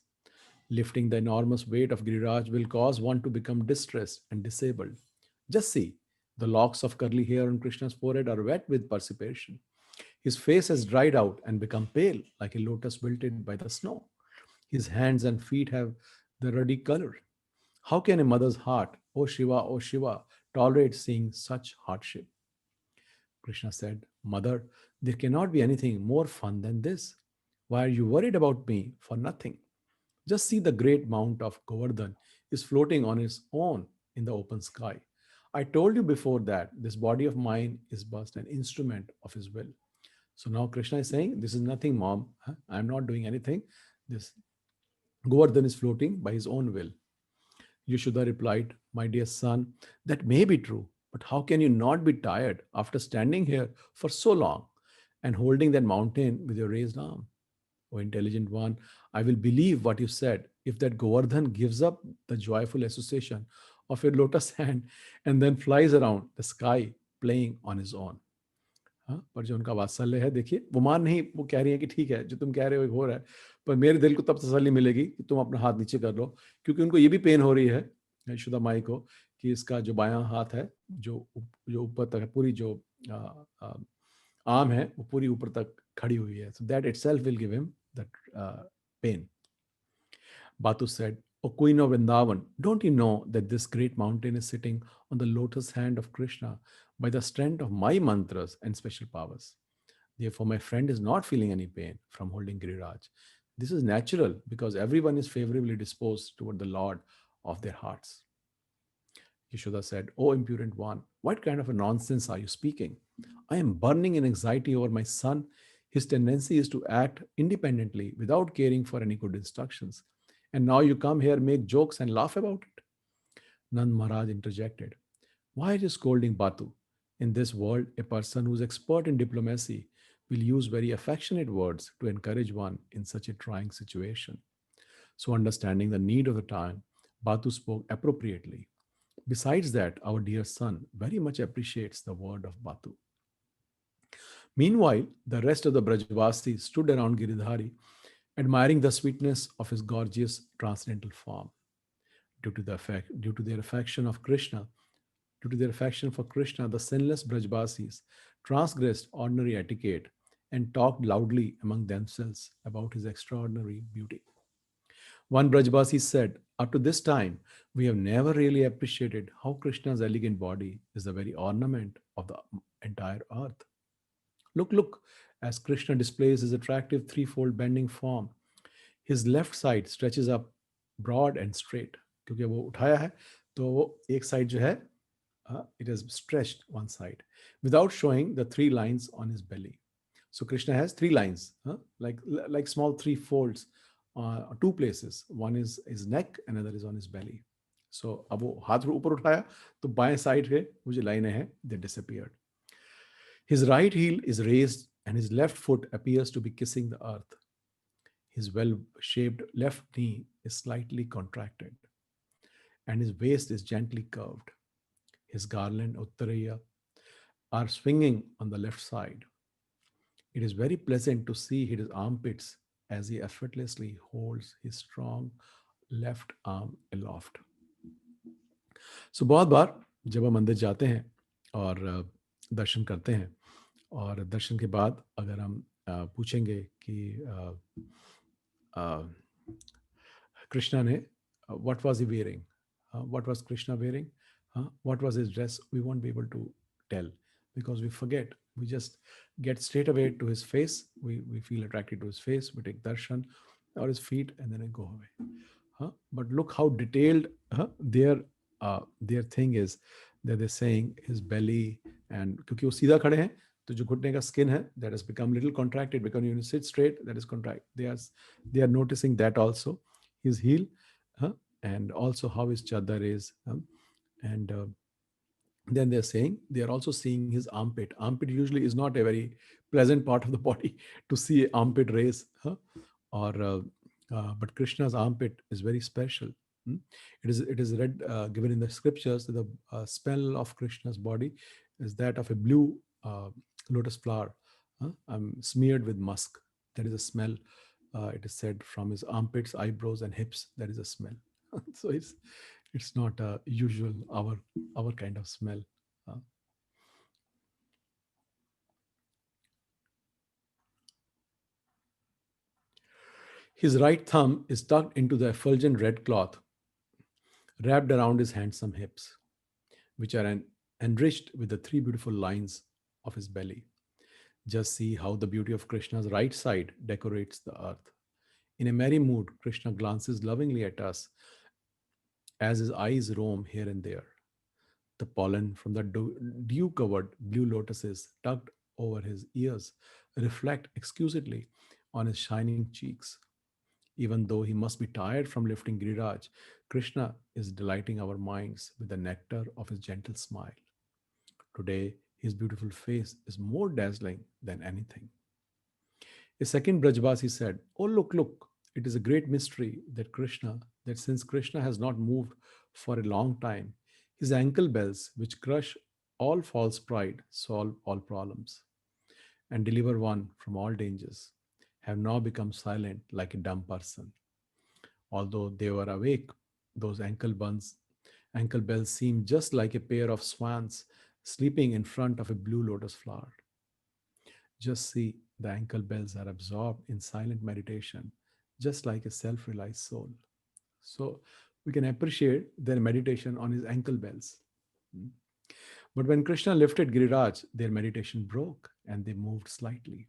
Lifting the enormous weight of Giriraj will cause one to become distressed and disabled. Just see, the locks of curly hair on Krishna's forehead are wet with perspiration. His face has dried out and become pale like a lotus wilted by the snow. His hands and feet have the ruddy color. How can a mother's heart, O Shiva, tolerate seeing such hardship? Krishna said, Mother, there cannot be anything more fun than this. Why are you worried about me for nothing? Just see the great mount of Govardhan is floating on its own in the open sky. I told you before that this body of mine is but an instrument of his will. So now Krishna is saying, this is nothing, mom. I'm not doing anything. This Govardhan is floating by his own will. Yashoda replied, My dear son, that may be true, but how can you not be tired after standing here for so long and holding that mountain with your raised arm? O intelligent one, I will believe what you said if that Govardhan gives up the joyful association of your lotus hand and then flies around the sky playing on his own. हाँ, पर जो उनका वात्सल्य है, देखिए वो मान नहीं, वो कह रही है कि ठीक है जो तुम कह रहे हो हो रहा है, पर मेरे दिल को तब तसल्ली मिलेगी कि तुम अपना हाथ नीचे कर लो, क्योंकि उनको ये भी पेन हो रही है यशोदा माई को कि इसका जो बायां हाथ है जो ऊपर तक पूरी जो आर्म है वो पूरी ऊपर तक खड़ी हुई है. So that itself will give him that pain. Batu said, O Queen of Vrindavan, don't you know that this great mountain is sitting on the lotus hand of Krishna by the strength of my mantras and special powers? Therefore, my friend is not feeling any pain from holding Giriraj. This is natural because everyone is favorably disposed toward the Lord of their hearts. Yashoda said, O impudent one, what kind of a nonsense are you speaking? I am burning in anxiety over my son. His tendency is to act independently without caring for any good instructions. And now you come here, make jokes, and laugh about it. Nand Maharaj interjected, why are you scolding Batu? In this world, a person who is expert in diplomacy will use very affectionate words to encourage one in such a trying situation. So, understanding the need of the time, Batu spoke appropriately. Besides that, our dear son very much appreciates the word of Batu. Meanwhile, the rest of the Brajvasis stood around Giridhari, admiring the sweetness of his gorgeous transcendental form. Due to their affection of Krishna, Due to their affection for Krishna, the sinless Brajbasis transgressed ordinary etiquette and talked loudly among themselves about his extraordinary beauty. One Brajbasi said, up to this time, we have never really appreciated how Krishna's elegant body is the very ornament of the entire earth. Look, look, as Krishna displays his attractive threefold bending form, his left side stretches up broad and straight. क्योंकि वो उठाया है तो वो एक side जो है it is stretched one side without showing the three lines on his belly. So Krishna has three lines, like small three folds, two places. One is his neck, another is on his belly. So अब वो हाथ ऊपर उठाया तो बाएं side पे वो जो लाइनें हैं they disappeared. His right heel is raised and his left foot appears to be kissing the earth. His well-shaped left knee is slightly contracted and his waist is gently curved. His garland Uttaraya are swinging on the left side. It is very pleasant to see his armpits as he effortlessly holds his strong left arm aloft. So बहुत बार जब हम मंदिर जाते हैं और दर्शन करते हैं और दर्शन के बाद अगर हम पूछेंगे कि कृष्णा ने what was he wearing? What was Krishna wearing? What was his dress? We won't be able to tell because we forget. We just get straight away to his face. We feel attracted to his face. We take darshan or his feet and then we go away. But look how detailed their thing is. That they're saying his belly and क्योंकि वो सीधा खड़े हैं तो जो घुटने का skin है that has become little contracted because when you sit straight that is contract. They are noticing that also his heel and also how his chadar is and then they're saying they are also seeing his armpit. Armpit usually is not a very pleasant part of the body to see armpit raise but Krishna's armpit is very special. It is read given in the scriptures that the smell of Krishna's body is that of a blue lotus flower smeared with musk. That is a smell. It is said from his armpits, eyebrows, and hips. That is a smell. So it's not a usual our kind of smell. His right thumb is tucked into the effulgent red cloth wrapped around his handsome hips, which are enriched with the three beautiful lines of his belly. Just see how the beauty of Krishna's right side decorates the earth. In a merry mood, Krishna glances lovingly at us as his eyes roam here and there. The pollen from the dew-covered blue lotuses tucked over his ears reflect exquisitely on his shining cheeks. Even though he must be tired from lifting Giriraj, Krishna is delighting our minds with the nectar of his gentle smile. Today, his beautiful face is more dazzling than anything. A second Brajbasi said, Oh, look, look, it is a great mystery that since Krishna has not moved for a long time, his ankle bells, which crush all false pride, solve all problems, and deliver one from all dangers, have now become silent like a dumb person. Although they were awake, those ankle bells seem just like a pair of swans sleeping in front of a blue lotus flower. Just see The ankle bells are absorbed in silent meditation, just like a self realized soul. So we can appreciate their meditation on his ankle bells. Hmm. But when Krishna lifted Giriraj, their meditation broke and they moved slightly.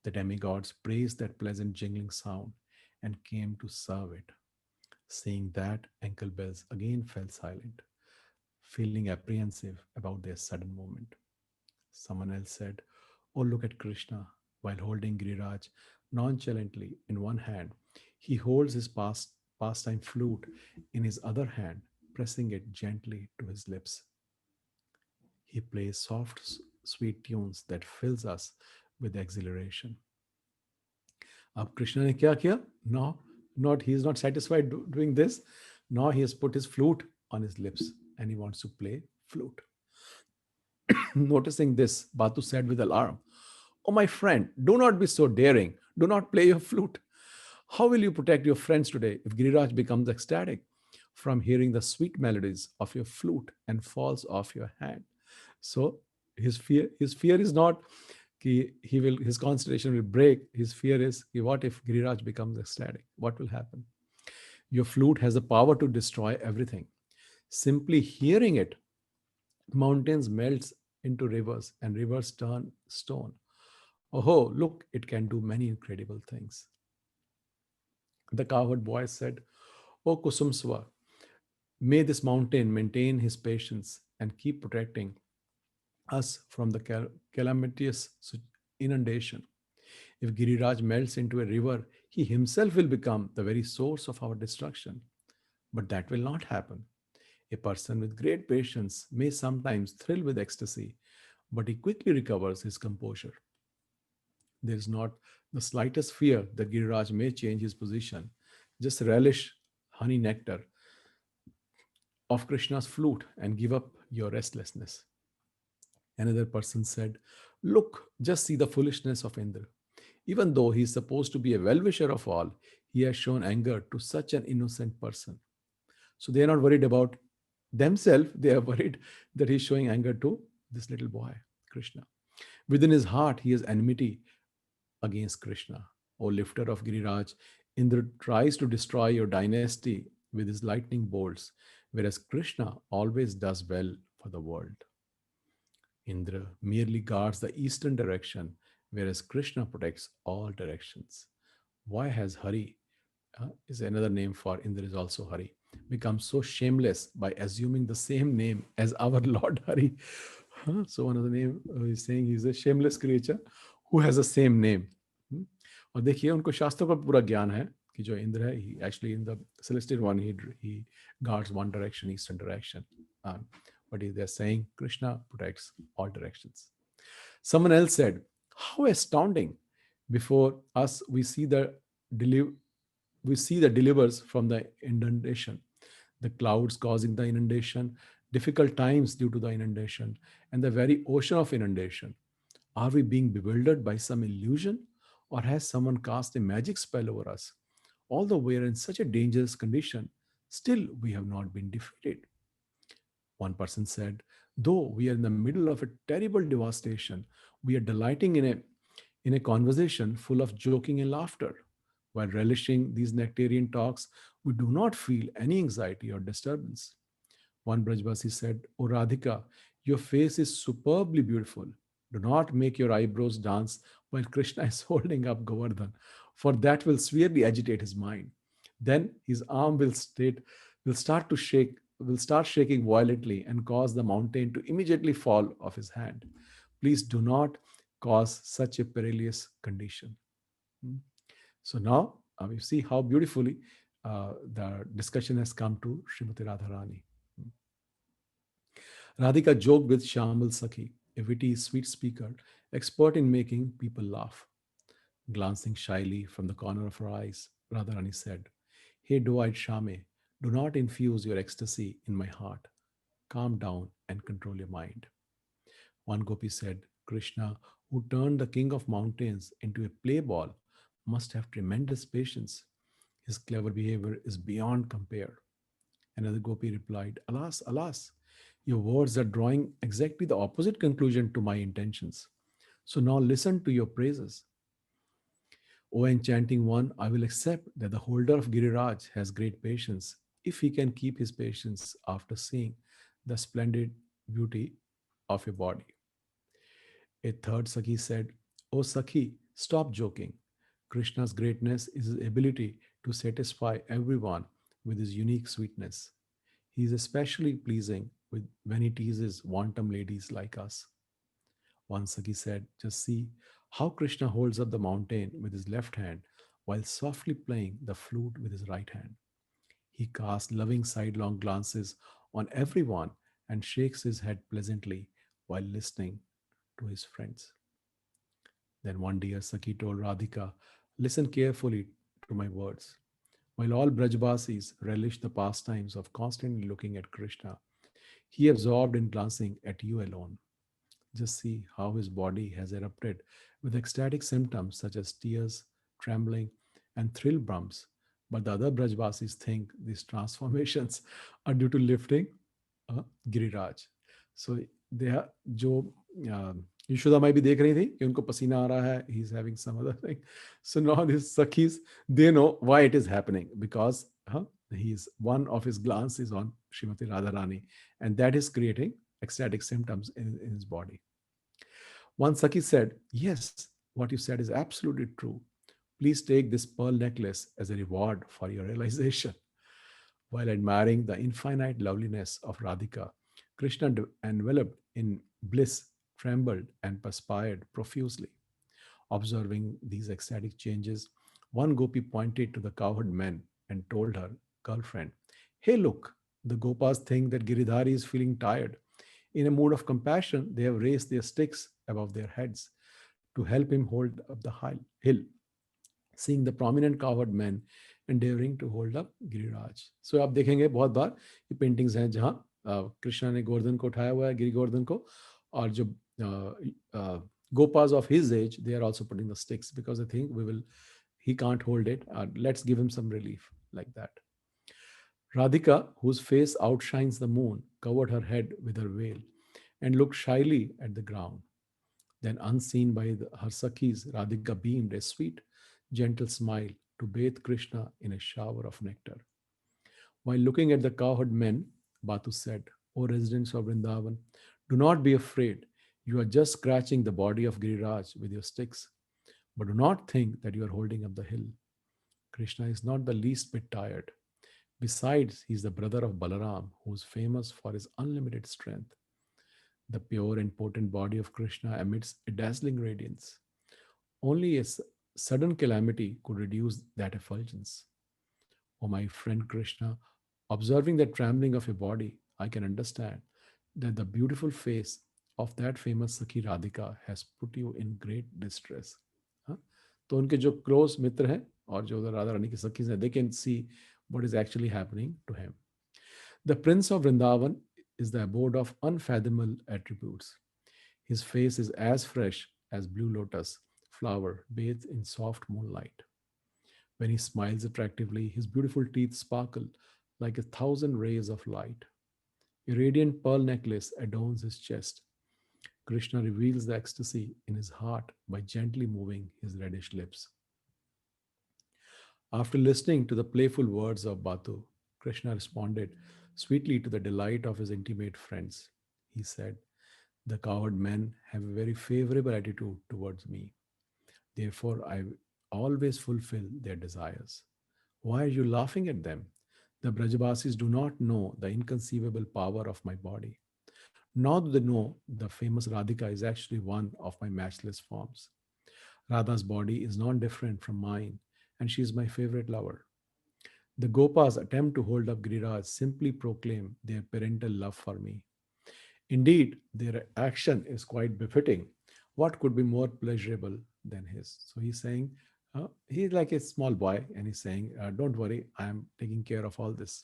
The demigods praised that pleasant jingling sound and came to serve it. Seeing that, ankle bells again fell silent, feeling apprehensive about their sudden movement. Someone else said, "Oh, look at Krishna." While holding Giriraj nonchalantly in one hand, he holds his pastime flute in his other hand, pressing it gently to his lips. He plays soft, sweet tunes that fills us with exhilaration. अब कृष्ण ने क्या किया? No, not he is not satisfied doing this. Now he has put his flute on his lips and he wants to play flute. Noticing this, Batu said with alarm, "Oh, my friend, do not be so daring. Do not play your flute. How will you protect your friends today if Giriraj becomes ecstatic from hearing the sweet melodies of your flute and falls off your hand?" So his fear is not he will his concentration will break. His fear is what if Giriraj becomes ecstatic? What will happen? Your flute has the power to destroy everything. Simply hearing it, mountains melts into rivers and rivers turn stone. Oh, look, it can do many incredible things. The cowherd boy said, "Oh, Kusumswa, may this mountain maintain his patience and keep protecting us from the calamitous inundation. If Giriraj melts into a river, he himself will become the very source of our destruction. But that will not happen. A person with great patience may sometimes thrill with ecstasy, but he quickly recovers his composure. There is not the slightest fear that Giriraj may change his position. Just relish honey nectar of Krishna's flute and give up your restlessness." Another person said, "Look, just see the foolishness of Indra. Even though he is supposed to be a well wisher of all, he has shown anger to such an innocent person." So they are not worried about themselves, they are worried that he's showing anger to this little boy, Krishna. Within his heart, he has enmity against Krishna. O lifter of Giriraj, Indra tries to destroy your dynasty with his lightning bolts, whereas Krishna always does well for the world. Indra merely guards the eastern direction, whereas Krishna protects all directions. Why has Hari, is another name for Indra is also Hari, become so shameless by assuming the same name as our Lord Hari? So another name is saying he's a shameless creature who has the same name. Hmm? और देखिए उनको शास्त्रों का पूरा ज्ञान है कि जो इंद्र है he actually in the celestial one he guards one direction, eastern direction. But they're saying Krishna protects all directions. Someone else said, "How astounding! Before us, we see the delivers from the inundation, the clouds causing the inundation, difficult times due to the inundation, and the very ocean of inundation. Are we being bewildered by some illusion, or has someone cast a magic spell over us? Although we are in such a dangerous condition, still we have not been defeated." One person said, "Though we are in the middle of a terrible devastation, we are delighting in a conversation full of joking and laughter. While relishing these nectarian talks, we do not feel any anxiety or disturbance." One Brajbasi said, "O Radhika, your face is superbly beautiful. Do not make your eyebrows dance while Krishna is holding up Govardhan, for that will severely agitate his mind. Then his arm will start to shake, will start shaking violently and cause the mountain to immediately fall off his hand. Please do not cause such a perilous condition." Hmm. So now we see how beautifully the discussion has come to Srimati Radharani. Radhika joked with Shamal Sakhi, a witty, sweet speaker, expert in making people laugh. Glancing shyly from the corner of her eyes, Radharani said, "Hey, doe-eyed Shame, do not infuse your ecstasy in my heart. Calm down and control your mind." One gopi said, "Krishna, who turned the king of mountains into a play ball, must have tremendous patience. His clever behavior is beyond compare." Another gopi replied, "Alas, alas, your words are drawing exactly the opposite conclusion to my intentions. So now listen to your praises. O enchanting one, I will accept that the holder of Giriraj has great patience if he can keep his patience after seeing the splendid beauty of your body. A third Sakhi said, O Sakhi, stop joking. Krishna's greatness is his ability to satisfy everyone with his unique sweetness. He is especially pleasing when he teases wanton ladies like us. One Sakhi said, just see how Krishna holds up the mountain with his left hand while softly playing the flute with his right hand. He casts loving sidelong glances on everyone and shakes his head pleasantly while listening to his friends. Then one dear Sakhi told Radhika, listen carefully to my words. While all Brajbasis relish the pastimes of constantly looking at Krishna, he absorbed in glancing at you alone. Just see how his body has erupted with ecstatic symptoms such as tears, trembling, and thrill bumps. But the other Brajbasis think these transformations are due to lifting Giriraj सो दे जो यशोदा माई भी देख रही थी कि उनको पसीना आ रहा है he is having some other thing so now this sakhis they know why it is happening because he is one of his glance is on Srimati Radharani and that is creating ecstatic symptoms in his body. One Sakhi said, yes, what you said is absolutely true. Please take this pearl necklace as a reward for your realization. While admiring the infinite loveliness of Radhika, Krishna, enveloped in bliss, trembled and perspired profusely. Observing these ecstatic changes, one gopi pointed to the cowherd men and told her girlfriend, hey, look, the Gopas think that Giridhari is feeling tired. In a mood of compassion, they have raised their sticks above their heads to help him hold up the hill, seeing the prominent cowherd men endeavoring to hold up Giriraj. So आप देखेंगे बहुत बार ये paintings हैं जहाँ कृष्णा ने गोवर्धन को उठाया हुआ है गिरी गोवर्धन को और जो gopas of his age they are also putting the sticks because they think he can't hold it, let's give him some relief like that. Radhika, whose face outshines the moon, covered her head with her veil and looked shyly at the ground. Then, unseen by her Sakhis, Radhika beamed a sweet, gentle smile to bathe Krishna in a shower of nectar. While looking at the cowherd men, Batu said, O residents of Vrindavan, do not be afraid. You are just scratching the body of Giriraj with your sticks. But do not think that you are holding up the hill. Krishna is not the least bit tired. Besides, he is the brother of Balaram, who is famous for his unlimited strength. The pure and potent body of Krishna emits a dazzling radiance. Only a sudden calamity could reduce that effulgence. O my friend Krishna, observing the trembling of your body, I can understand that the beautiful face of that famous Sakhi Radhika has put you in great distress. हाँ? तो उनके जो close मित्र हैं और जो राधा रानी की सखी हैं, they can see what is actually happening to him. The Prince of Vrindavan is the abode of unfathomable attributes. His face is as fresh as blue lotus flower bathed in soft moonlight. When he smiles attractively, his beautiful teeth sparkle like 1,000 rays of light. A radiant pearl necklace adorns his chest. Krishna reveals the ecstasy in his heart by gently moving his reddish lips. After listening to the playful words of Batu, Krishna responded sweetly to the delight of his intimate friends. He said, the cowherd men have a very favorable attitude towards me. Therefore, I always fulfill their desires. Why are you laughing at them? The Brajavasis do not know the inconceivable power of my body. Nor do they know the famous Radhika is actually one of my matchless forms. Radha's body is not different from mine, and she is my favorite lover. The Gopas attempt to hold up Giriraj simply proclaim their parental love for me. Indeed, their action is quite befitting. What could be more pleasurable than his? So he's saying, he's like a small boy, and he's saying, don't worry, I am taking care of all this.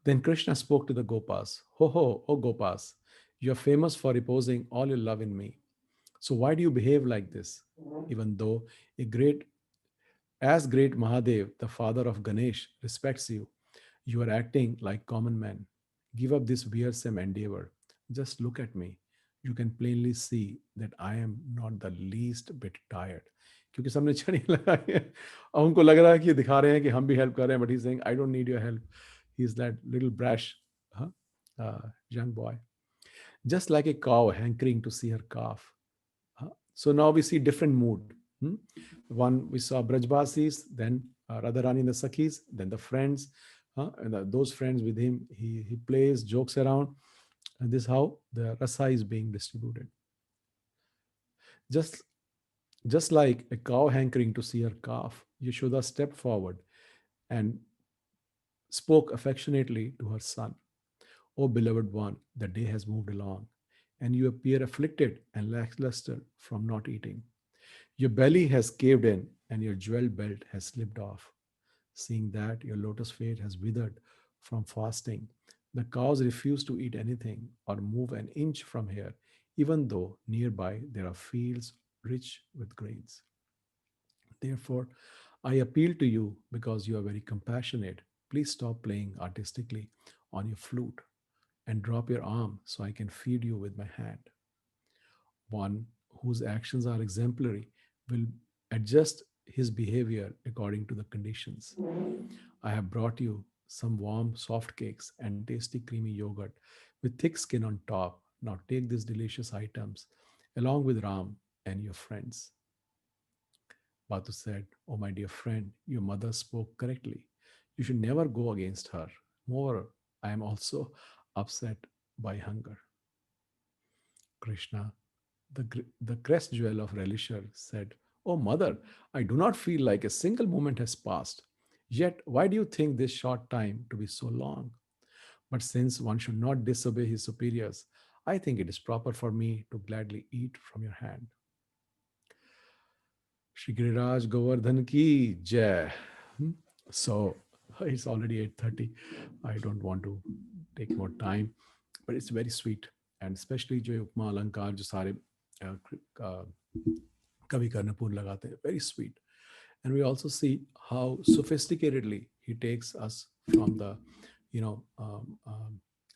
Then Krishna spoke to the Gopas, ho ho, O Gopas, you are famous for reposing all your love in me. So why do you behave like this? Even though great Mahadev, the father of Ganesh, respects you, you are acting like common men. Give up this wearisome endeavor. Just look at me. you can plainly see that I am not the least bit tired. क्योंकि सबने छड़ी लगाई है और उनको लग रहा है कि ये दिखा रहे हैं कि हम भी हेल्प कर रहे हैं, but he's saying I don't need your help. He's that little brash huh, young boy, just like a cow hankering to see her calf. So now we see different mood. One we saw Brajbasis, then Radharani and the Sakhis, then the friends, and those friends with him. He plays, jokes around, and this is how the rasa is being distributed. Just just like a cow hankering to see her calf, Yashoda stepped forward and spoke affectionately to her son. O beloved one, the day has moved along, and you appear afflicted and lackluster from not eating. Your belly has caved in, and your jewel belt has slipped off. Seeing that your lotus fate has withered from fasting, the cows refuse to eat anything or move an inch from here, even though nearby there are fields rich with grains. Therefore, I appeal to you because you are very compassionate. Please stop playing artistically on your flute and drop your arm so I can feed you with my hand. One whose actions are exemplary will adjust his behavior according to the conditions. I have brought you some warm, soft cakes and tasty, creamy yogurt with thick skin on top. Now take these delicious items along with Ram and your friends. Batu said, Oh, my dear friend, your mother spoke correctly. You should never go against her. Moreover, I am also upset by hunger. Krishna, the crest jewel of Relisher, said, Oh, mother, I do not feel like a single moment has passed. Yet, why do you think this short time to be so long? But since one should not disobey his superiors, I think it is proper for me to gladly eat from your hand. Shri Giriraj Govardhan ki jai. So it's already 8:30. I don't want to take more time, but it's very sweet. And especially जो उपमा अलंकार जो सारे कवि कर्णपुर लगाते हैं, very sweet. And we also see how sophisticatedly he takes us from the,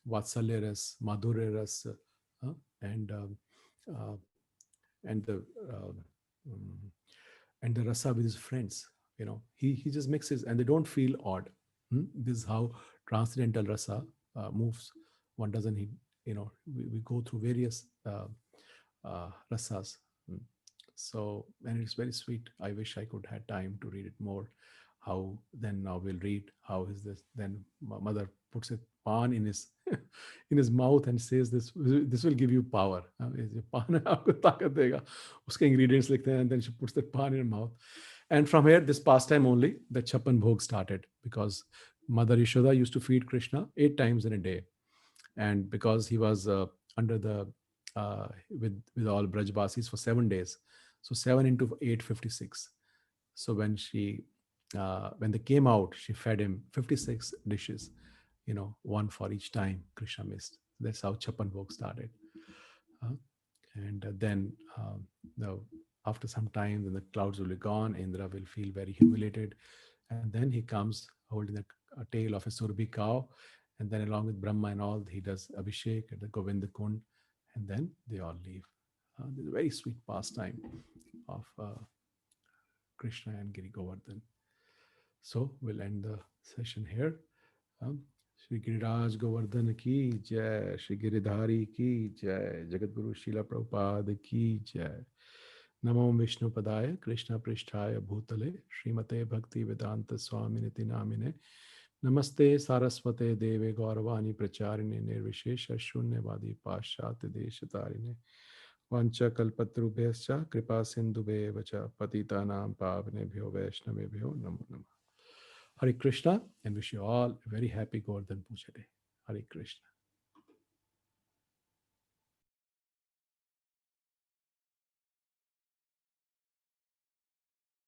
Vatsalya ras, Madhurya ras, and uh, and the uh, um, and the rasa with his friends. He just mixes, and they don't feel odd. This is how transcendental rasa moves. One doesn't he, we go through various rasas. Mm. So, and it's very sweet. I wish I could have time to read it more. How then now we'll read how is this? Then mother puts a pan in his in his mouth and says this will give you power. ये पान है, आपको ताकत देगा. उसके ingredients लिखते हैं, and then she puts that pan in her mouth. And from here, this pastime only, the Chappan Bhog started, because Mother Yashoda used to feed Krishna 8 times in a day. And because he was under the with all Brajbasis for 7 days, so 7 into 8, 56. So when they came out, she fed him 56 dishes, one for each time Krishna missed. That's how Chappan Bhog started. And then after some time, then the clouds will be gone. Indra will feel very humiliated, and then he comes holding a tail of a Surabhi cow, and then along with Brahma and all, he does Abhishek at the Govinda Kund, and then they all leave. There's a very sweet pastime of Krishna and Giri Govardhan. So we'll end the session here. Shri Giriraj Govardhan ki jai, Shri Giridhari ki jai, Jagat Guru Srila Prabhupada ki jai. Namo Vishnu Padaya, Krishna Prishtaya Bhutale, Srimate Bhakti Vedanta Swaminiti Namine, Namaste Saraswate Deve Gauravani Pracharine Nirvishesha Shunyavadi Pashyate Deshatarine, Vancha Kalpatrubhyascha Kripa Sindhubhevacha Patitanam Pavanebhyo Vaishnavebhyo Namo Namah. Hare Krishna, and wish you all a very happy Govardhan Puja Day. Hare Krishna.